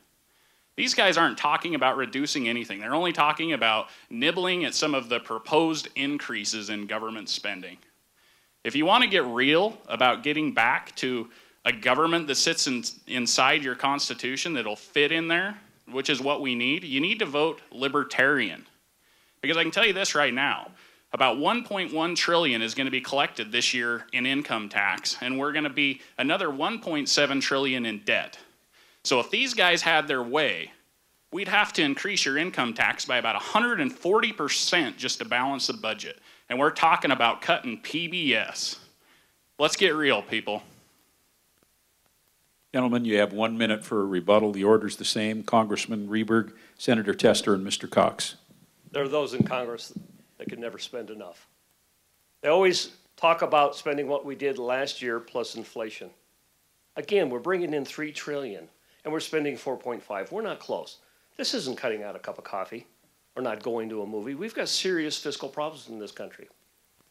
These guys aren't talking about reducing anything. They're only talking about nibbling at some of the proposed increases in government spending. If you want to get real about getting back to a government that sits inside your Constitution that'll fit in there, which is what we need, you need to vote libertarian. Because I can tell you this right now, about $1.1 trillion is going to be collected this year in income tax, and we're going to be another $1.7 trillion in debt. So if these guys had their way, we'd have to increase your income tax by about 140% just to balance the budget. And we're talking about cutting PBS. Let's get real, people. Gentlemen, you have 1 minute for a rebuttal. The order's the same. Congressman Rehberg, Senator Tester, and Mr. Cox. There are those in Congress that can never spend enough. They always talk about spending what we did last year plus inflation. Again, we're bringing in $3 trillion, and we're spending 4.5. We're not close. This isn't cutting out a cup of coffee or not going to a movie. We've got serious fiscal problems in this country.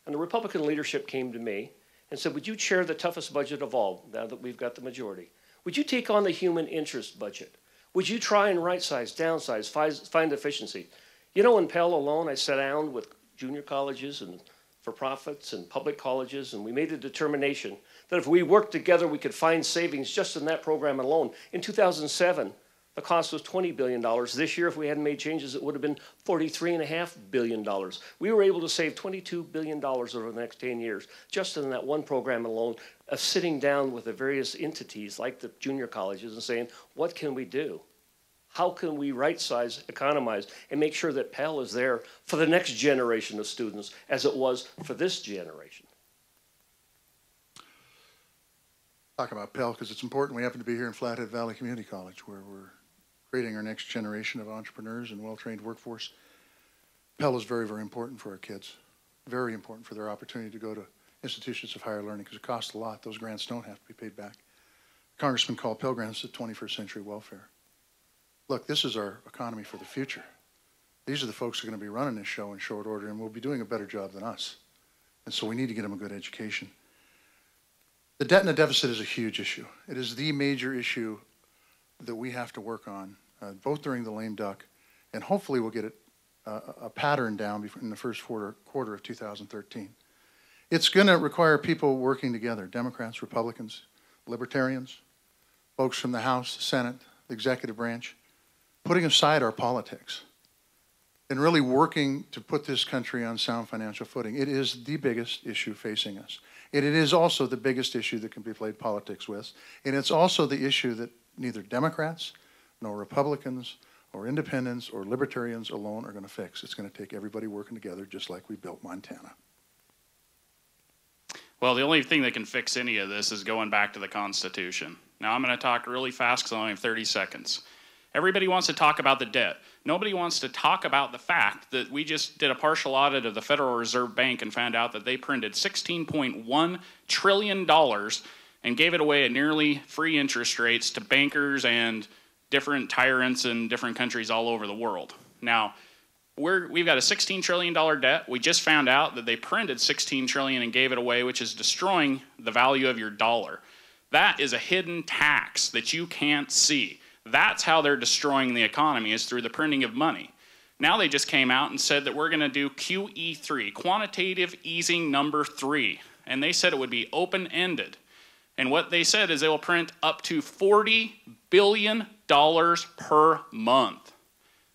And the Republican leadership came to me and said, would you chair the toughest budget of all, now that we've got the majority? Would you take on the human interest budget? Would you try and right-size, downsize, find efficiency? You know, in Pell alone, I sat down with junior colleges and for-profits and public colleges, and we made a determination that if we worked together, we could find savings just in that program alone. In 2007, the cost was $20 billion. This year, if we hadn't made changes, it would have been $43.5 billion. We were able to save $22 billion over the next 10 years, just in that one program alone, of sitting down with the various entities like the junior colleges and saying, what can we do? How can we right-size, economize, and make sure that Pell is there for the next generation of students as it was for this generation? Talk about Pell because it's important. We happen to be here in Flathead Valley Community College, where we're creating our next generation of entrepreneurs and well-trained workforce. Pell is very, very important for our kids. Very important for their opportunity to go to institutions of higher learning, because it costs a lot. Those grants don't have to be paid back. Congressman called Pell Grants the 21st century welfare. Look, this is our economy for the future. These are the folks who are going to be running this show in short order, and will be doing a better job than us. And so we need to get them a good education. The debt and the deficit is a huge issue. It is the major issue that we have to work on, both during the lame duck, and hopefully we'll get it a pattern down in the first quarter of 2013. It's going to require people working together, Democrats, Republicans, Libertarians, folks from the House, the Senate, the executive branch, putting aside our politics and really working to put this country on sound financial footing. It is the biggest issue facing us. And it is also the biggest issue that can be played politics with. And it's also the issue that neither Democrats nor Republicans or independents or libertarians alone are going to fix. It's going to take everybody working together, just like we built Montana. Well, the only thing that can fix any of this is going back to the Constitution. Now, I'm going to talk really fast because I only have 30 seconds. Everybody wants to talk about the debt. Nobody wants to talk about the fact that we just did a partial audit of the Federal Reserve Bank and found out that they printed $16.1 trillion and gave it away at nearly free interest rates to bankers and different tyrants in different countries all over the world. Now, we've got a $16 trillion debt. We just found out that they printed $16 trillion and gave it away, which is destroying the value of your dollar. That is a hidden tax that you can't see. That's how they're destroying the economy, is through the printing of money. Now they just came out and said that we're going to do QE3, quantitative easing number 3, and they said it would be open-ended. And what they said is they will print up to $40 billion per month.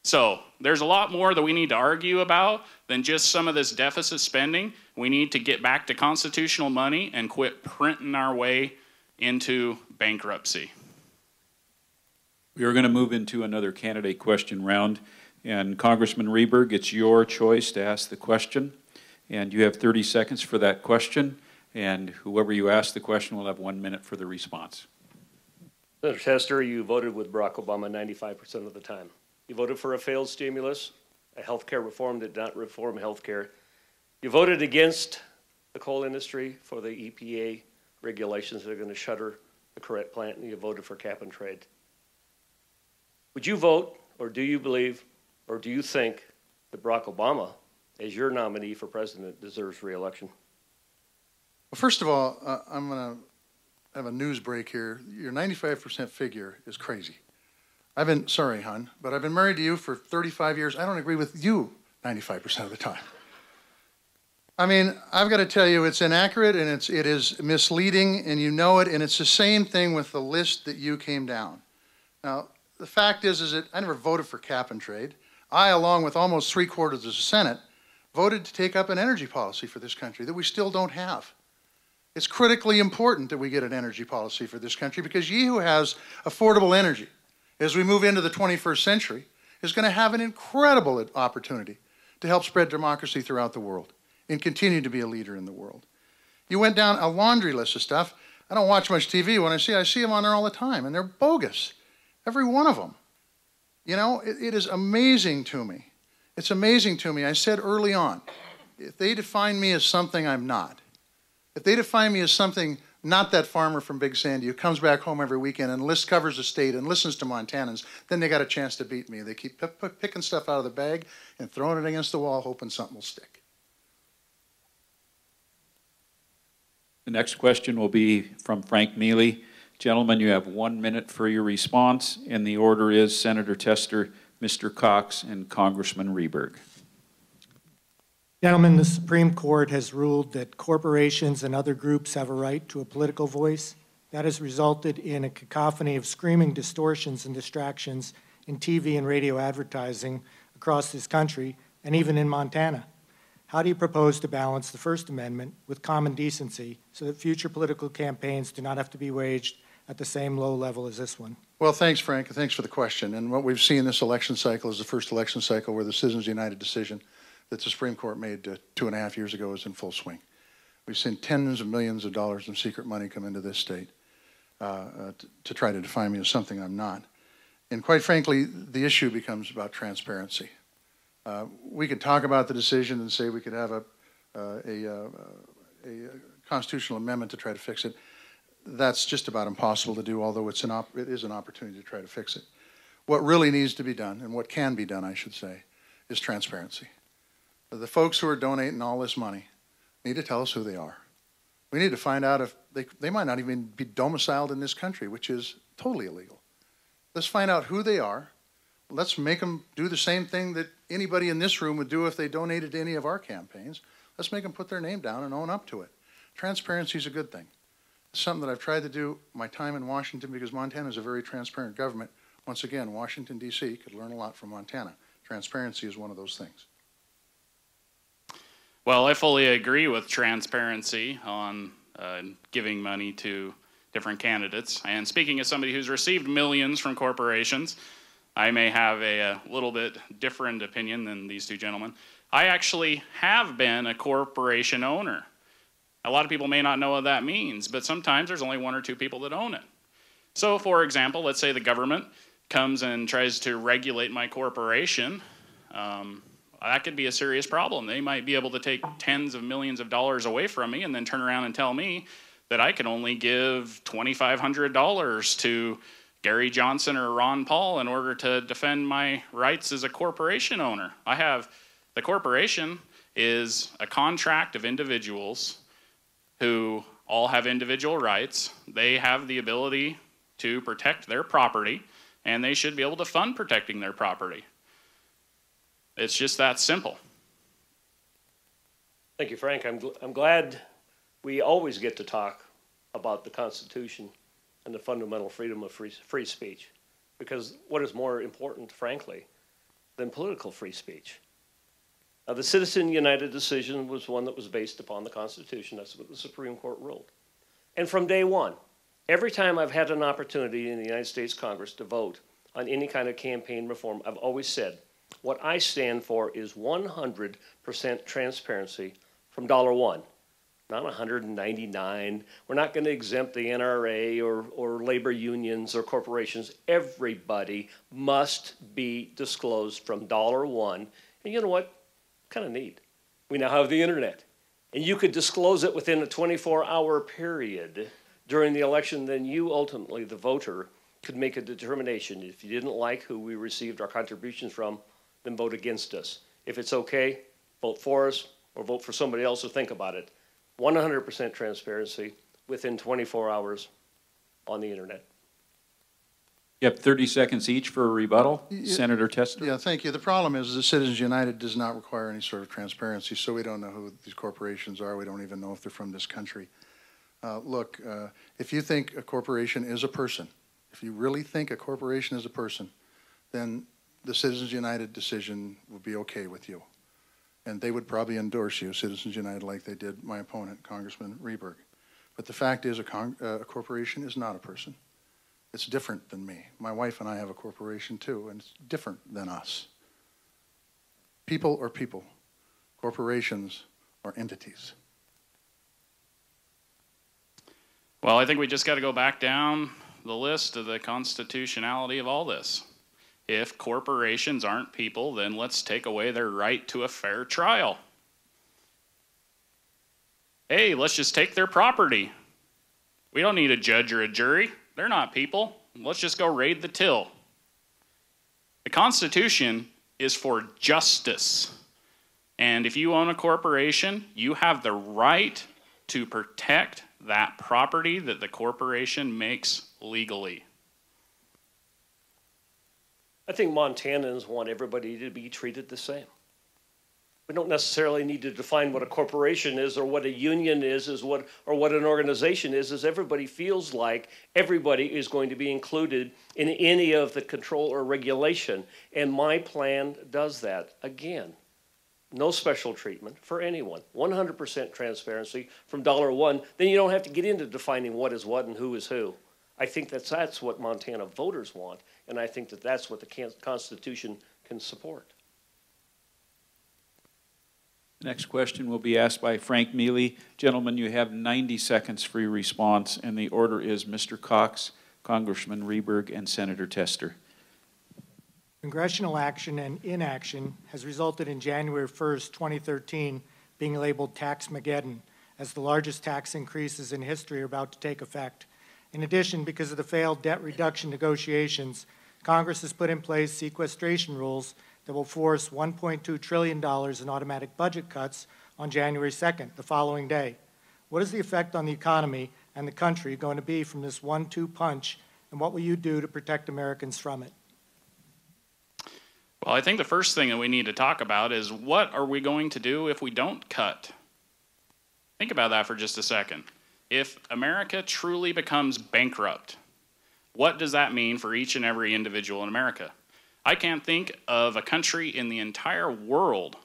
So there's a lot more that we need to argue about than just some of this deficit spending. We need to get back to constitutional money and quit printing our way into bankruptcy. We are going to move into another candidate question round. And Congressman Rehberg, it's your choice to ask the question. And you have 30 seconds for that question. And whoever you ask the question will have 1 minute for the response. Senator Tester, you voted with Barack Obama 95% of the time. You voted for a failed stimulus, a health care reform that did not reform health care. You voted against the coal industry for the EPA regulations that are going to shutter the Corette plant, and you voted for cap and trade. Would you vote, or do you believe, or do you think that Barack Obama, as your nominee for president, deserves re-election? Well, first of all, I'm going to have a news break here. Your 95% figure is crazy. Sorry, hon, but I've been married to you for 35 years. I don't agree with you 95% of the time. I mean, I've got to tell you, it's inaccurate and it is misleading, and you know it, and it's the same thing with the list that you came down. Now, the fact is that I never voted for cap and trade. I, along with almost 3/4 of the Senate, voted to take up an energy policy for this country that we still don't have. It's critically important that we get an energy policy for this country, because ye who has affordable energy as we move into the 21st century is going to have an incredible opportunity to help spread democracy throughout the world and continue to be a leader in the world. You went down a laundry list of stuff. I don't watch much TV. When I see them on there all the time, and they're bogus, every one of them. You know, it is amazing to me. It's amazing to me. I said early on, if they define me as something I'm not, if they define me as something not that farmer from Big Sandy who comes back home every weekend and covers the state and listens to Montanans, then they got a chance to beat me. They keep picking stuff out of the bag and throwing it against the wall, hoping something will stick. The next question will be from Frank Mealy. Gentlemen, you have 1 minute for your response, and the order is Senator Tester, Mr. Cox, and Congressman Rehberg. Gentlemen, the Supreme Court has ruled that corporations and other groups have a right to a political voice. That has resulted in a cacophony of screaming distortions and distractions in TV and radio advertising across this country, and even in Montana. How do you propose to balance the First Amendment with common decency so that future political campaigns do not have to be waged at the same low level as this one? Well, thanks, Frank, and thanks for the question. And what we've seen this election cycle is the first election cycle where the Citizens United decision that the Supreme Court made 2.5 years ago is in full swing. We've seen tens of millions of dollars in secret money come into this state to try to define me as something I'm not. And quite frankly, the issue becomes about transparency. We could talk about the decision and say we could have a constitutional amendment to try to fix it. That's just about impossible to do, although it is an opportunity to try to fix it. What really needs to be done, and what can be done, I should say, is transparency. The folks who are donating all this money need to tell us who they are. We need to find out if they might not even be domiciled in this country, which is totally illegal. Let's find out who they are. Let's make them do the same thing that anybody in this room would do if they donated to any of our campaigns. Let's make them put their name down and own up to it. Transparency is a good thing. It's something that I've tried to do my time in Washington, because Montana is a very transparent government. Once again, Washington, D.C. could learn a lot from Montana. Transparency is one of those things. Well, I fully agree with transparency on giving money to different candidates. And speaking as somebody who's received millions from corporations, I may have a little bit different opinion than these two gentlemen. I actually have been a corporation owner. A lot of people may not know what that means, but sometimes there's only 1 or 2 people that own it. So, for example, let's say the government comes and tries to regulate my corporation. That could be a serious problem. They might be able to take tens of millions of dollars away from me and then turn around and tell me that I can only give $2,500 to Gary Johnson or Ron Paul in order to defend my rights as a corporation owner. The corporation is a contract of individuals who all have individual rights. They have the ability to protect their property, and they should be able to fund protecting their property. It's just that simple. Thank you, Frank. I'm glad we always get to talk about the Constitution and the fundamental freedom of free speech, because what is more important, frankly, than political free speech? Now, the Citizen United decision was one that was based upon the Constitution. That's what the Supreme Court ruled. And from day one, every time I've had an opportunity in the United States Congress to vote on any kind of campaign reform, I've always said, what I stand for is 100% transparency from dollar one, not 199. We're not going to exempt the NRA or labor unions or corporations. Everybody must be disclosed from dollar one. And you know what? Kind of neat. We now have the internet. And you could disclose it within a 24-hour period during the election. Then you ultimately, the voter, could make a determination. If you didn't like who we received our contributions from, then vote against us. If it's okay, vote for us or vote for somebody else or think about it. 100% transparency within 24 hours on the internet. You have 30 seconds each for a rebuttal. Senator Tester. Yeah, thank you. The problem is that Citizens United does not require any sort of transparency, so we don't know who these corporations are. We don't even know if they're from this country. Look, if you think a corporation is a person, if you really think a corporation is a person, then the Citizens United decision would be okay with you. And they would probably endorse you, Citizens United, like they did my opponent, Congressman Rehberg. But the fact is a corporation is not a person. It's different than me. My wife and I have a corporation too, and it's different than us. People are people. Corporations are entities. Well, I think we just got to go back down the list of the constitutionality of all this. If corporations aren't people, then let's take away their right to a fair trial. Hey, let's just take their property. We don't need a judge or a jury. They're not people. Let's just go raid the till. The Constitution is for justice. And if you own a corporation, you have the right to protect that property that the corporation makes legally. I think Montanans want everybody to be treated the same. We don't necessarily need to define what a corporation is or what a union is or what an organization is, as everybody feels like everybody is going to be included in any of the control or regulation. And my plan does that. Again, no special treatment for anyone. 100% transparency from dollar one. Then you don't have to get into defining what is what and who is who. I think that's what Montana voters want, and I think that's what the Constitution can support. Next question will be asked by Frank Mealy. Gentlemen, you have 90 seconds for your response, and the order is Mr. Cox, Congressman Rehberg, and Senator Tester. Congressional action and inaction has resulted in January 1st, 2013 being labeled Tax-mageddon, as the largest tax increases in history are about to take effect. In addition, because of the failed debt reduction negotiations, Congress has put in place sequestration rules that will force $1.2 trillion in automatic budget cuts on January 2nd, the following day. What is the effect on the economy and the country going to be from this 1-2 punch, and what will you do to protect Americans from it? Well, I think the first thing that we need to talk about is what are we going to do if we don't cut? Think about that for just a second. If America truly becomes bankrupt, what does that mean for each and every individual in America? I can't think of a country in the entire world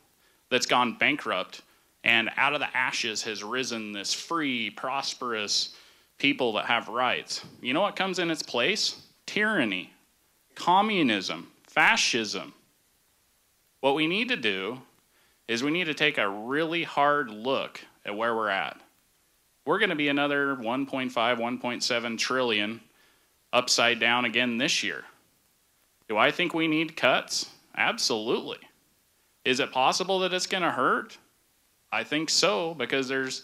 that's gone bankrupt and out of the ashes has risen this free, prosperous people that have rights. You know what comes in its place? Tyranny, communism, fascism. What we need to do is we need to take a really hard look at where we're at. We're going to be another 1.5, 1.7 trillion upside down again this year. Do I think we need cuts? Absolutely. Is it possible that it's going to hurt? I think so, because there's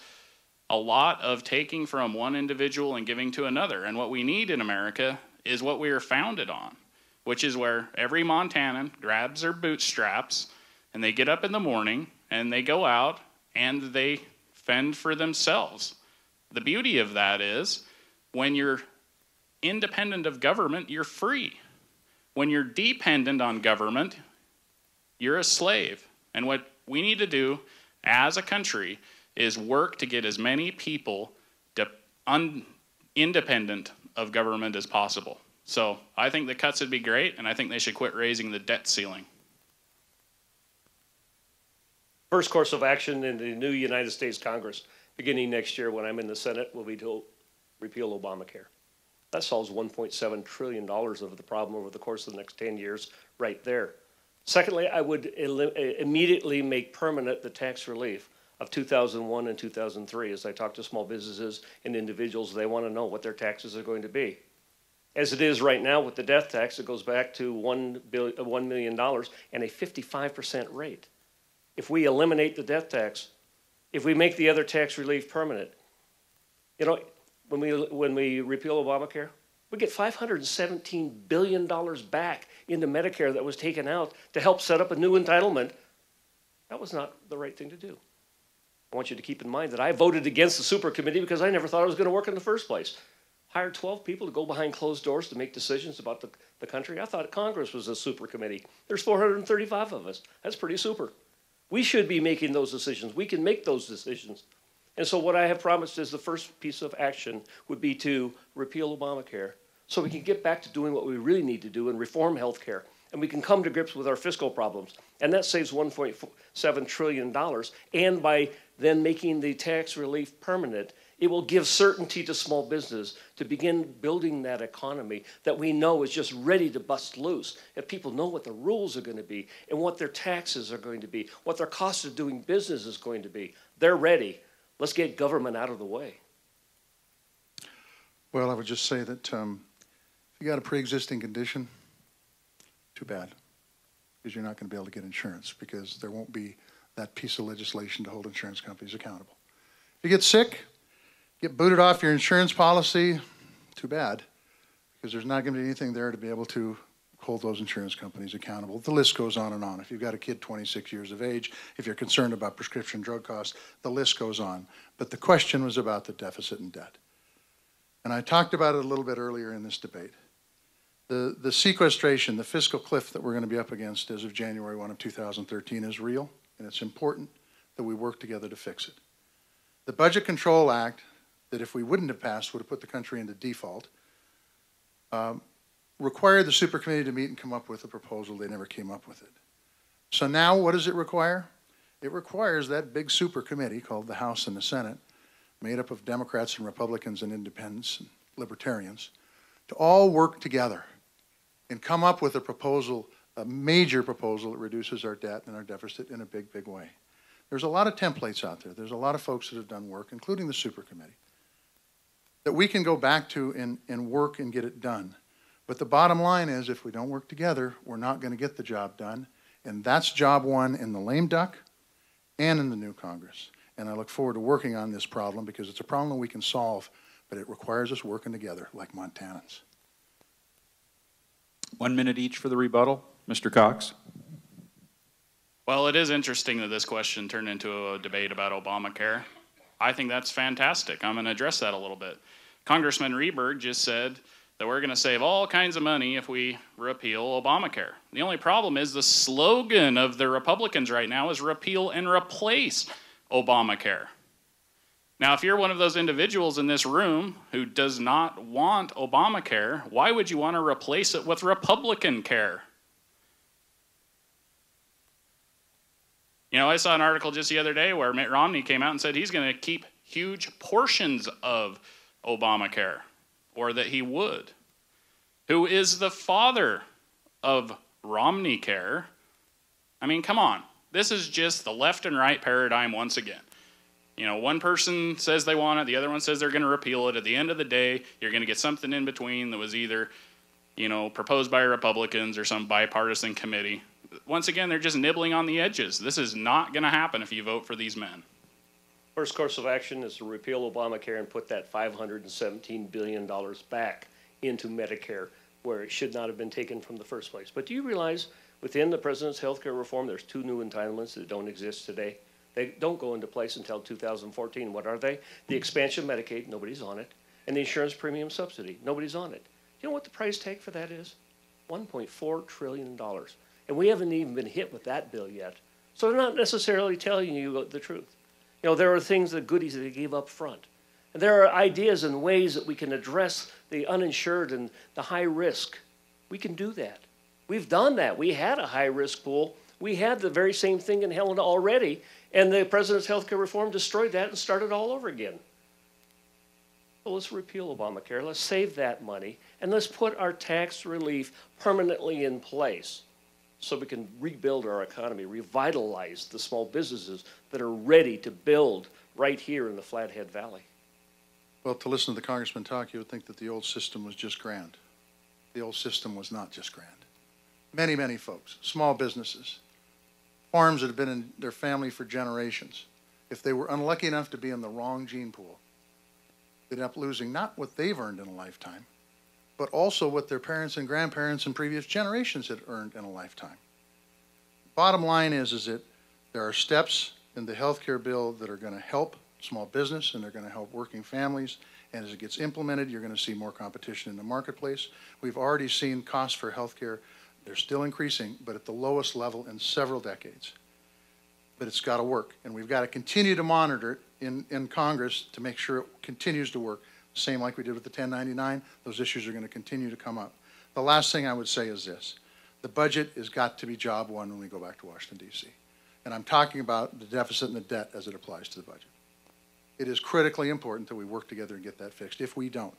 a lot of taking from one individual and giving to another. And what we need in America is what we are founded on, which is where every Montanan grabs their bootstraps and they get up in the morning and they go out and they fend for themselves. The beauty of that is when you're independent of government, you're free. When you're dependent on government, you're a slave. And what we need to do as a country is work to get as many people independent of government as possible. So I think the cuts would be great, and I think they should quit raising the debt ceiling. First course of action in the new United States Congress, beginning next year when I'm in the Senate, will be to repeal Obamacare. That solves $1.7 trillion of the problem over the course of the next 10 years right there. Secondly, I would immediately make permanent the tax relief of 2001 and 2003. As I talk to small businesses and individuals, they want to know what their taxes are going to be. As it is right now with the death tax, it goes back to $1 million and a 55% rate. If we eliminate the death tax, if we make the other tax relief permanent, you know, when we repeal Obamacare, we get $517 billion back into Medicare that was taken out to help set up a new entitlement. That was not the right thing to do. I want you to keep in mind that I voted against the super committee because I never thought it was going to work in the first place. Hired 12 people to go behind closed doors to make decisions about the country. I thought Congress was a super committee. There's 435 of us. That's pretty super. We should be making those decisions. We can make those decisions. And so what I have promised is the first piece of action would be to repeal Obamacare so we can get back to doing what we really need to do and reform health care. And we can come to grips with our fiscal problems. And that saves $1.7 trillion. And by then making the tax relief permanent, it will give certainty to small business to begin building that economy that we know is just ready to bust loose. If people know what the rules are going to be and what their taxes are going to be, what their cost of doing business is going to be, they're ready. Let's get government out of the way. Well, I would just say that if you got a pre-existing condition, too bad, because you're not going to be able to get insurance because there won't be that piece of legislation to hold insurance companies accountable. If you get sick, get booted off your insurance policy, too bad, because there's not going to be anything there to be able to hold those insurance companies accountable. The list goes on and on. If you've got a kid 26 years of age, if you're concerned about prescription drug costs, the list goes on. But the question was about the deficit and debt. And I talked about it a little bit earlier in this debate. The sequestration, the fiscal cliff that we're going to be up against as of January 1 of 2013 is real, and it's important that we work together to fix it. The Budget Control Act, that if we wouldn't have passed would have put the country into default, required the super committee to meet and come up with a proposal. They never came up with it. So now what does it require? It requires that big super committee called the House and the Senate, made up of Democrats and Republicans and independents and libertarians, to all work together and come up with a proposal, a major proposal that reduces our debt and our deficit in a big, big way. There's a lot of templates out there. There's a lot of folks that have done work, including the super committee, that we can go back to and work and get it done. But the bottom line is, if we don't work together, we're not going to get the job done. And that's job one in the lame duck and in the new Congress. And I look forward to working on this problem because it's a problem that we can solve, but it requires us working together like Montanans. 1 minute each for the rebuttal. Mr. Cox. Well, it is interesting that this question turned into a debate about Obamacare. I think that's fantastic. I'm going to address that a little bit. Congressman Rehberg just said that we're going to save all kinds of money if we repeal Obamacare. The only problem is the slogan of the Republicans right now is repeal and replace Obamacare. Now, if you're one of those individuals in this room who does not want Obamacare, why would you want to replace it with Republican care? You know, I saw an article just the other day where Mitt Romney came out and said he's going to keep huge portions of Obamacare, or that he would. Who is the father of Romney Care? I mean, come on. This is just the left and right paradigm once again. You know, one person says they want it, the other one says they're going to repeal it. At the end of the day, you're going to get something in between that was either, you know, proposed by Republicans or some bipartisan committee. Once again, they're just nibbling on the edges. This is not going to happen if you vote for these men. First course of action is to repeal Obamacare and put that $517 billion back into Medicare, where it should not have been taken from the first place. But do you realize within the president's health care reform, there's 2 new entitlements that don't exist today? They don't go into place until 2014. What are they? The expansion of Medicaid, nobody's on it, and the insurance premium subsidy, nobody's on it. You know what the price tag for that is? $1.4 trillion. And we haven't even been hit with that bill yet. So they're not necessarily telling you the truth. You know, there are things, the goodies that they gave up front. And there are ideas and ways that we can address the uninsured and the high risk. We can do that. We've done that. We had a high risk pool. We had the very same thing in Helena already, and the president's health care reform destroyed that and started all over again. So let's repeal Obamacare. Let's save that money, and let's put our tax relief permanently in place so we can rebuild our economy, revitalize the small businesses that are ready to build right here in the Flathead Valley. Well, to listen to the congressman talk, you would think that the old system was just grand. The old system was not just grand. Many, many folks, small businesses, farms that have been in their family for generations, if they were unlucky enough to be in the wrong gene pool, they'd end up losing not what they've earned in a lifetime, but also what their parents and grandparents and previous generations had earned in a lifetime. Bottom line is that there are steps in the health care bill that are going to help small business, and they're going to help working families. And as it gets implemented, you're going to see more competition in the marketplace. We've already seen costs for health care. They're still increasing, but at the lowest level in several decades. But it's got to work, and we've got to continue to monitor it in Congress to make sure it continues to work. Same like we did with the 1099, those issues are going to continue to come up. The last thing I would say is this. The budget has got to be job one when we go back to Washington, D.C. And I'm talking about the deficit and the debt as it applies to the budget. It is critically important that we work together and get that fixed. If we don't,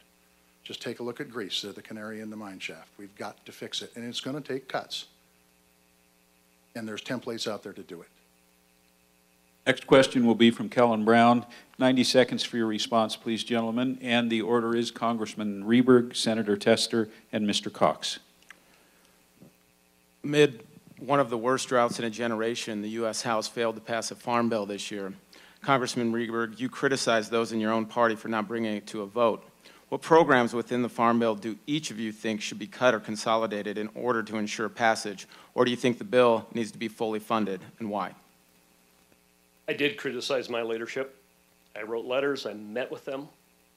just take a look at Greece. They're the canary in the mine shaft. We've got to fix it, and it's going to take cuts. And there's templates out there to do it. Next question will be from Kellen Brown. 90 seconds for your response, please, gentlemen. And the order is Congressman Rehberg, Senator Tester, and Mr. Cox. Amid one of the worst droughts in a generation, the U.S. House failed to pass a farm bill this year. Congressman Rehberg, you criticized those in your own party for not bringing it to a vote. What programs within the farm bill do each of you think should be cut or consolidated in order to ensure passage? Or do you think the bill needs to be fully funded, and why? I did criticize my leadership. I wrote letters, I met with them.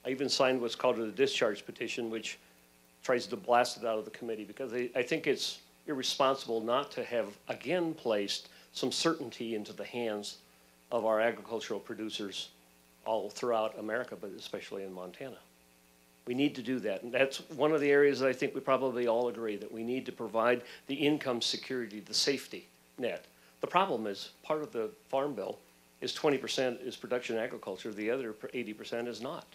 I even signed what's called a discharge petition, which tries to blast it out of the committee, because I think it's irresponsible not to have, again, placed some certainty into the hands of our agricultural producers all throughout America, but especially in Montana. We need to do that, and that's one of the areas that I think we probably all agree, that we need to provide the income security, the safety net. The problem is, part of the farm bill is 20% is production agriculture, the other 80% is not.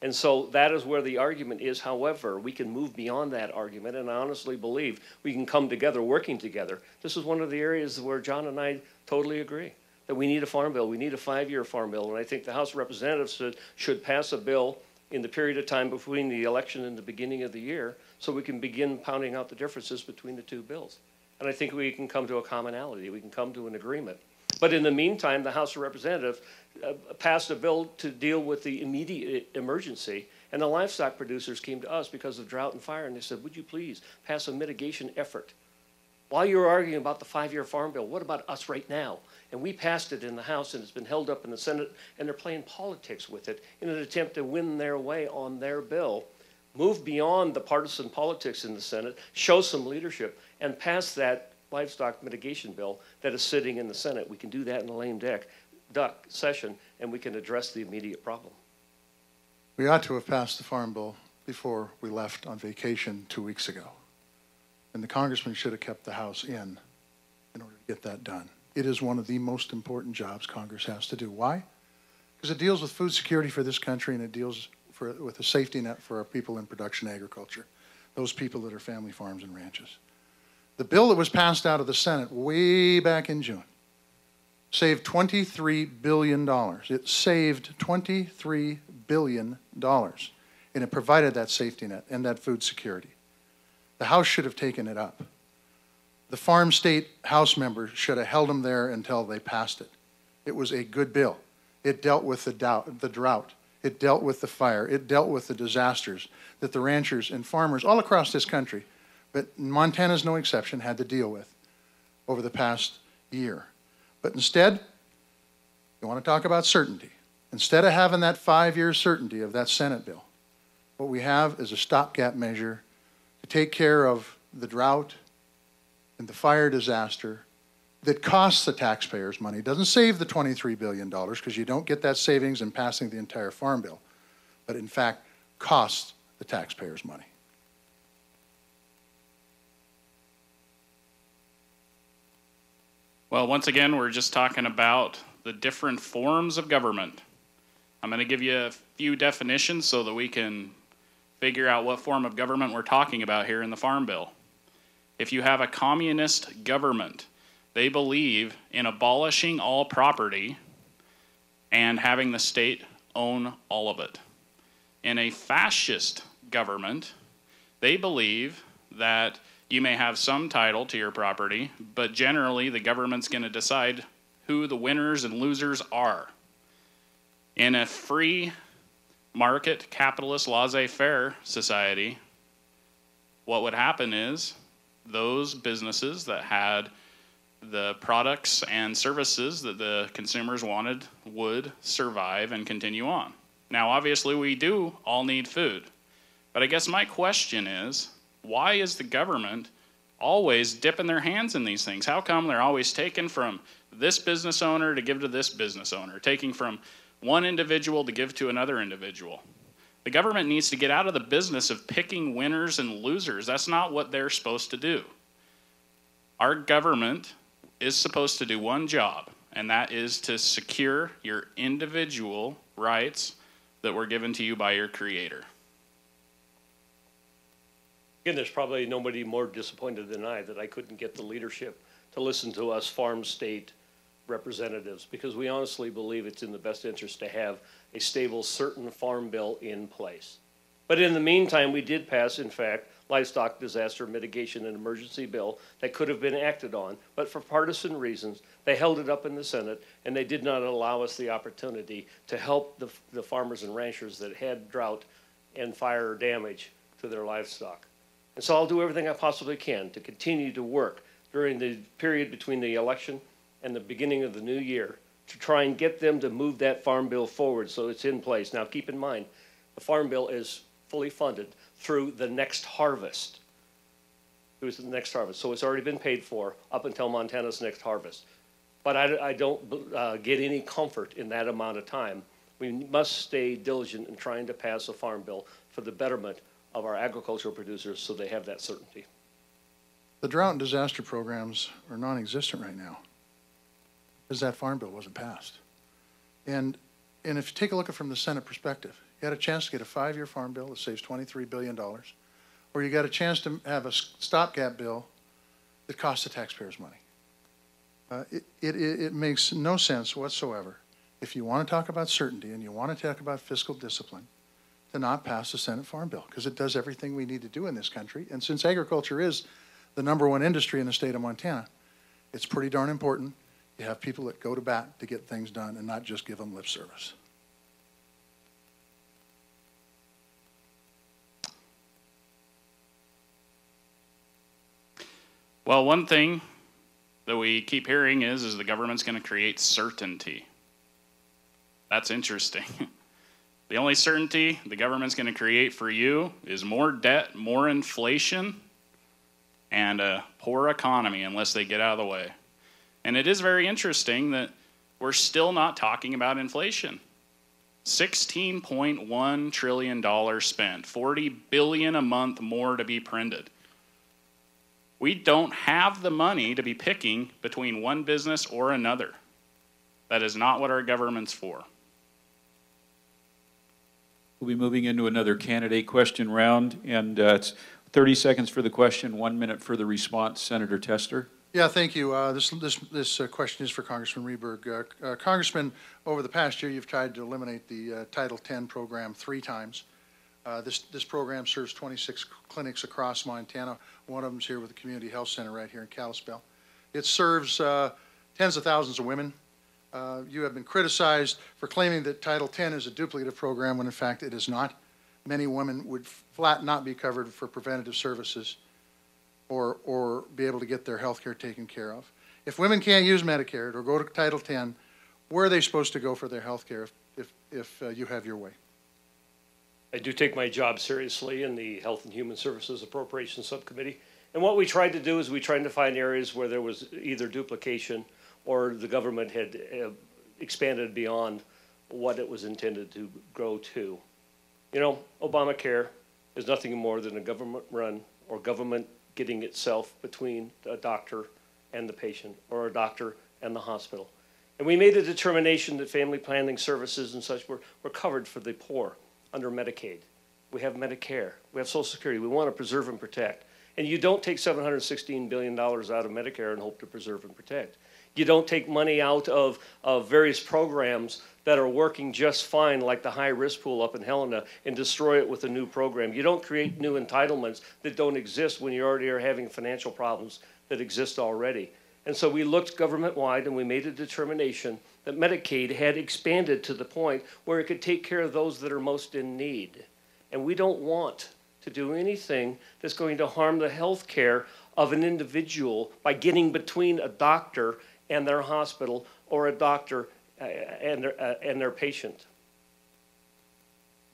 And so that is where the argument is. However, we can move beyond that argument, and I honestly believe we can come together, working together. This is one of the areas where John and I totally agree, that we need a farm bill. We need a 5-year farm bill, and I think the House of Representatives should pass a bill in the period of time between the election and the beginning of the year so we can begin pounding out the differences between the two bills. And I think we can come to a commonality. We can come to an agreement. But in the meantime, the House of Representatives passed a bill to deal with the immediate emergency, and the livestock producers came to us because of drought and fire, and they said, would you please pass a mitigation effort? While you're arguing about the 5-year farm bill, what about us right now? And we passed it in the House, and it's been held up in the Senate, and they're playing politics with it in an attempt to win their way on their bill. Move beyond the partisan politics in the Senate, show some leadership, and pass that livestock mitigation bill that is sitting in the Senate. We can do that in a lame duck session, and we can address the immediate problem. We ought to have passed the farm bill before we left on vacation 2 weeks ago. And the congressman should have kept the House in order to get that done. It is one of the most important jobs Congress has to do. Why? Because it deals with food security for this country, and it deals with a safety net for our people in production agriculture, those people that are family farms and ranches. The bill that was passed out of the Senate way back in June saved $23 billion. It saved $23 billion, and it provided that safety net and that food security. The House should have taken it up. The farm state House members should have held them there until they passed it. It was a good bill. It dealt with the drought. It dealt with the fire. It dealt with the disasters that the ranchers and farmers all across this country, but Montana's no exception, had to deal with over the past year. But instead, you want to talk about certainty. Instead of having that 5-year certainty of that Senate bill, what we have is a stopgap measure to take care of the drought and the fire disaster that costs the taxpayers money. It doesn't save the $23 billion because you don't get that savings in passing the entire farm bill, but in fact costs the taxpayers money. Well, once again, we're just talking about the different forms of government. I'm going to give you a few definitions so that we can figure out what form of government we're talking about here in the Farm Bill. If you have a communist government, they believe in abolishing all property and having the state own all of it. In a fascist government, they believe that you may have some title to your property, but generally the government's going to decide who the winners and losers are. In a free market, capitalist, laissez-faire society, what would happen is those businesses that had the products and services that the consumers wanted would survive and continue on. Now, obviously, we do all need food. But I guess my question is, why is the government always dipping their hands in these things? How come they're always taking from this business owner to give to this business owner, taking from one individual to give to another individual? The government needs to get out of the business of picking winners and losers. That's not what they're supposed to do. Our government is supposed to do one job, and that is to secure your individual rights that were given to you by your Creator. Again, there's probably nobody more disappointed than I that I couldn't get the leadership to listen to us farm state representatives, because we honestly believe it's in the best interest to have a stable, certain farm bill in place. But in the meantime, we did pass, in fact, livestock disaster mitigation and emergency bill that could have been acted on, but for partisan reasons, they held it up in the Senate, and they did not allow us the opportunity to help the farmers and ranchers that had drought and fire damage to their livestock. And so I'll do everything I possibly can to continue to work during the period between the election and the beginning of the new year to try and get them to move that farm bill forward so it's in place. Now, keep in mind, the farm bill is fully funded through the next harvest. It was the next harvest. So it's already been paid for up until Montana's next harvest. But I don't get any comfort in that amount of time. We must stay diligent in trying to pass a farm bill for the betterment of our agricultural producers so they have that certainty. The drought and disaster programs are non-existent right now because that farm bill wasn't passed. And if you take a look at it from the Senate perspective, you had a chance to get a 5-year farm bill that saves $23 billion, or you got a chance to have a stopgap bill that costs the taxpayers money. It makes no sense whatsoever, if you want to talk about certainty and you want to talk about fiscal discipline, to not pass the Senate Farm Bill, because it does everything we need to do in this country. And since agriculture is the #1 industry in the state of Montana, it's pretty darn important you have people that go to bat to get things done and not just give them lip service. Well, one thing that we keep hearing is the government's going to create certainty. That's interesting. The only certainty the government's going to create for you is more debt, more inflation, and a poor economy unless they get out of the way. And it is very interesting that we're still not talking about inflation. $16.1 trillion spent, $40 billion a month more to be printed. We don't have the money to be picking between one business or another. That is not what our government's for. We'll be moving into another candidate question round, and it's 30 seconds for the question, 1 minute for the response. Senator Tester. Yeah, thank you. This question is for Congressman Rehberg. Congressman, over the past year, you've tried to eliminate the Title X program 3 times. This program serves 26 clinics across Montana. One of them is here with the Community Health Center right here in Kalispell. It serves tens of thousands of women You have been criticized for claiming that Title X is a duplicative program when in fact it is not. Many women would flat not be covered for preventative services or be able to get their health care taken care of. If women can't use Medicare or go to Title X, where are they supposed to go for their health care if you have your way? I do take my job seriously in the Health and Human Services Appropriations Subcommittee. And what we tried to do is we tried to find areas where there was either duplication or the government had expanded beyond what it was intended to grow to. You know, Obamacare is nothing more than a government run or government getting itself between a doctor and the patient or a doctor and the hospital. And we made a determination that family planning services and such were covered for the poor under Medicaid. We have Medicare. We have Social Security. We want to preserve and protect. And you don't take $716 billion out of Medicare and hope to preserve and protect. You don't take money out of various programs that are working just fine, like the high-risk pool up in Helena, and destroy it with a new program. You don't create new entitlements that don't exist when you already are having financial problems that exist already. And so we looked government-wide and we made a determination that Medicaid had expanded to the point where it could take care of those that are most in need. And we don't want to do anything that's going to harm the health care of an individual by getting between a doctor and their hospital or a doctor and their patient.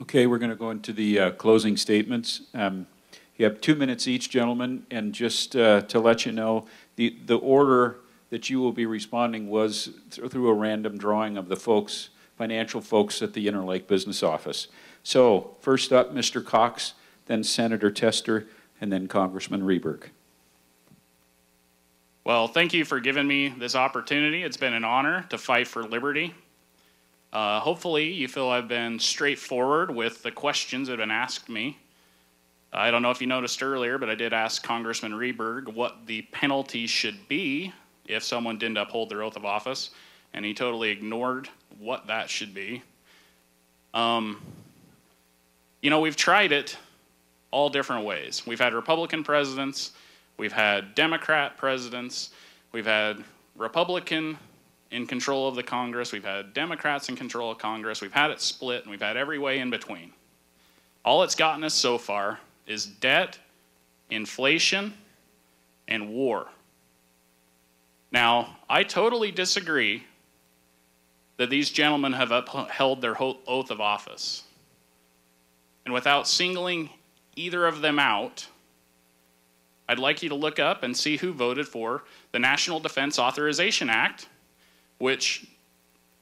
Okay, we're going to go into the closing statements. You have 2 minutes each, gentlemen, and just to let you know, the order that you will be responding was through a random drawing of the folks, financial folks at the Interlake Business Office. So, first up, Mr. Cox, then Senator Tester, and then Congressman Rehberg. Well, thank you for giving me this opportunity. It's been an honor to fight for liberty. Hopefully, you feel I've been straightforward with the questions that have been asked me. I don't know if you noticed earlier, but I did ask Congressman Rehberg what the penalty should be if someone didn't uphold their oath of office, and he totally ignored what that should be. You know, we've tried it all different ways. We've had Republican presidents, we've had Democrat presidents, we've had Republican in control of the Congress, we've had Democrats in control of Congress, we've had it split, and we've had every way in between. All it's gotten us so far is debt, inflation, and war. Now, I totally disagree that these gentlemen have upheld their oath of office. And without singling either of them out, I'd like you to look up and see who voted for the National Defense Authorization Act, which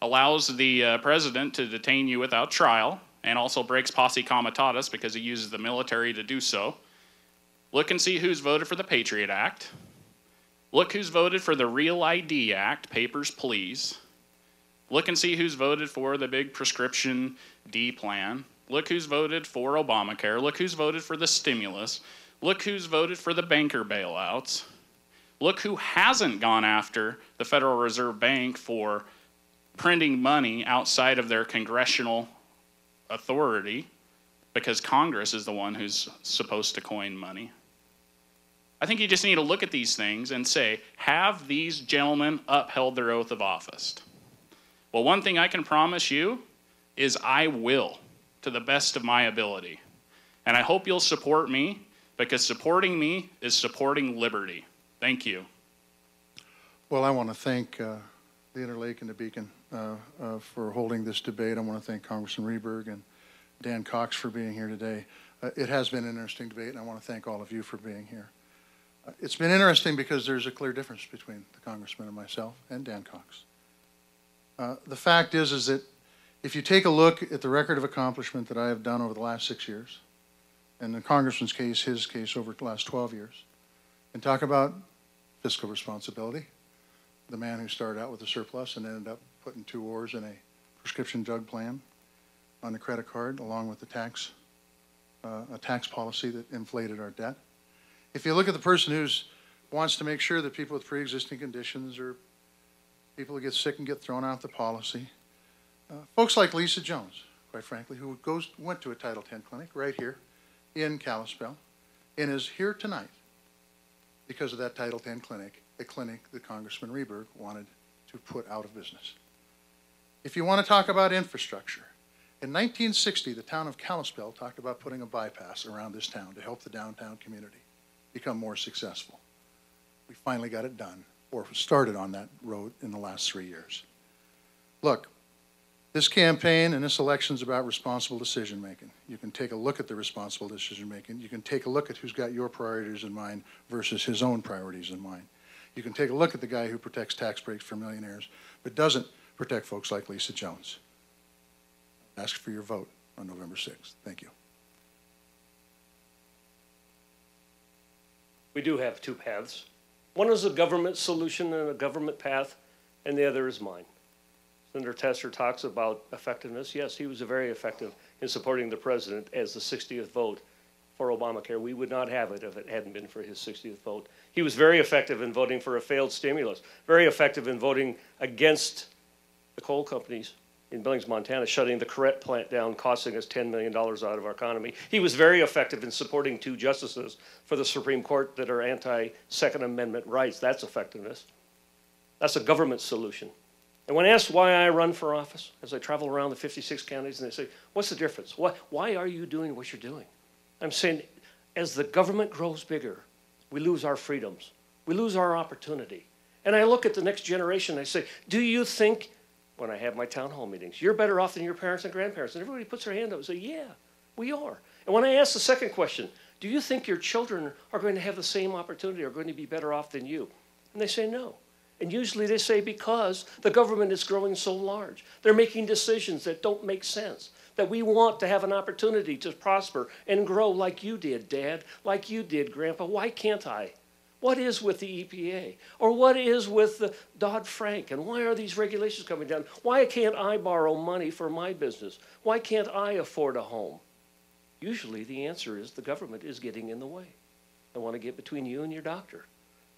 allows the president to detain you without trial, and also breaks posse comitatus because he uses the military to do so. Look and see who's voted for the Patriot Act. Look who's voted for the Real ID Act, papers please. Look and see who's voted for the big prescription D plan. Look who's voted for Obamacare. Look who's voted for the stimulus. Look who's voted for the banker bailouts. Look who hasn't gone after the Federal Reserve Bank for printing money outside of their congressional authority, because Congress is the one who's supposed to coin money. I think you just need to look at these things and say, have these gentlemen upheld their oath of office? Well, one thing I can promise you is I will, to the best of my ability. And I hope you'll support me, because supporting me is supporting liberty. Thank you. Well, I want to thank the Interlake and the Beacon for holding this debate. I want to thank Congressman Rehberg and Dan Cox for being here today. It has been an interesting debate, and I want to thank all of you for being here. It's been interesting because there's a clear difference between the congressman and myself and Dan Cox. The fact is that if you take a look at the record of accomplishment that I have done over the last 6 years, and the congressman's case, his case over the last 12 years, and talk about fiscal responsibility, the man who started out with a surplus and ended up putting 2 wars in a prescription drug plan on the credit card, along with the a tax policy that inflated our debt. If you look at the person who wants to make sure that people with pre-existing conditions or people who get sick and get thrown out the policy, folks like Lisa Jones, quite frankly, who went to a Title X clinic right here in Kalispell and is here tonight because of that Title X clinic, a clinic that Congressman Rehberg wanted to put out of business. If you want to talk about infrastructure, in 1960, the town of Kalispell talked about putting a bypass around this town to help the downtown community become more successful. We finally got it done, or started on that road in the last 3 years. Look, this campaign and this election is about responsible decision-making. You can take a look at the responsible decision-making. You can take a look at who's got your priorities in mind versus his own priorities in mind. You can take a look at the guy who protects tax breaks for millionaires, but doesn't protect folks like Lisa Jones. Ask for your vote on November 6th. Thank you. We do have two paths. One is a government solution and a government path, and the other is mine. Senator Tester talks about effectiveness. Yes, he was very effective in supporting the president as the 60th vote for Obamacare. We would not have it if it hadn't been for his 60th vote. He was very effective in voting for a failed stimulus, very effective in voting against the coal companies in Billings, Montana, shutting the Corette plant down, costing us $10 million out of our economy. He was very effective in supporting 2 justices for the Supreme Court that are anti-Second Amendment rights. That's effectiveness. That's a government solution. And when asked why I run for office, as I travel around the 56 counties and they say, what's the difference? Why are you doing what you're doing? I'm saying, as the government grows bigger, we lose our freedoms. We lose our opportunity. And I look at the next generation and I say, do you think, when I have my town hall meetings, you're better off than your parents and grandparents? And everybody puts their hand up and say, yeah, we are. And when I ask the second question, do you think your children are going to have the same opportunity, are going to be better off than you? And they say no. And usually they say because the government is growing so large. They're making decisions that don't make sense, that we want to have an opportunity to prosper and grow like you did, Dad, like you did, Grandpa. Why can't I? What is with the EPA? Or what is with the Dodd-Frank? And why are these regulations coming down? Why can't I borrow money for my business? Why can't I afford a home? Usually the answer is the government is getting in the way. They want to get between you and your doctor.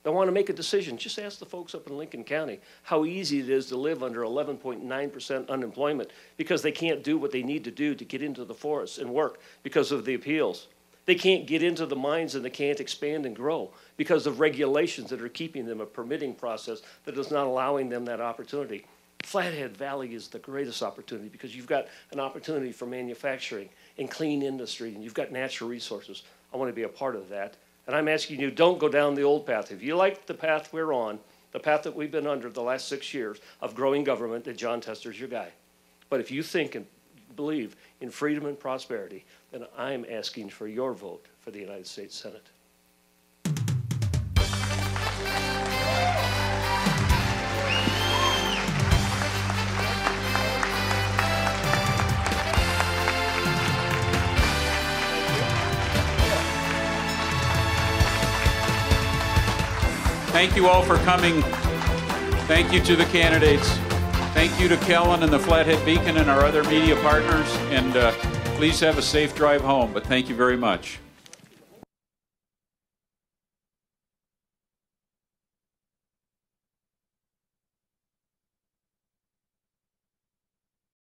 They want to make a decision. Just ask the folks up in Lincoln County how easy it is to live under 11.9% unemployment because they can't do what they need to do to get into the forests and work because of the appeals. They can't get into the mines and they can't expand and grow because of regulations that are keeping them, a permitting process that is not allowing them that opportunity. Flathead Valley is the greatest opportunity because you've got an opportunity for manufacturing and clean industry and you've got natural resources. I want to be a part of that. And I'm asking you, don't go down the old path. If you like the path we're on, the path that we've been under the last 6 years of growing government, then John Tester's your guy. But if you think and believe in freedom and prosperity, then I'm asking for your vote for the United States Senate. Thank you all for coming. Thank you to the candidates. Thank you to Kellen and the Flathead Beacon and our other media partners. And please have a safe drive home. But thank you very much.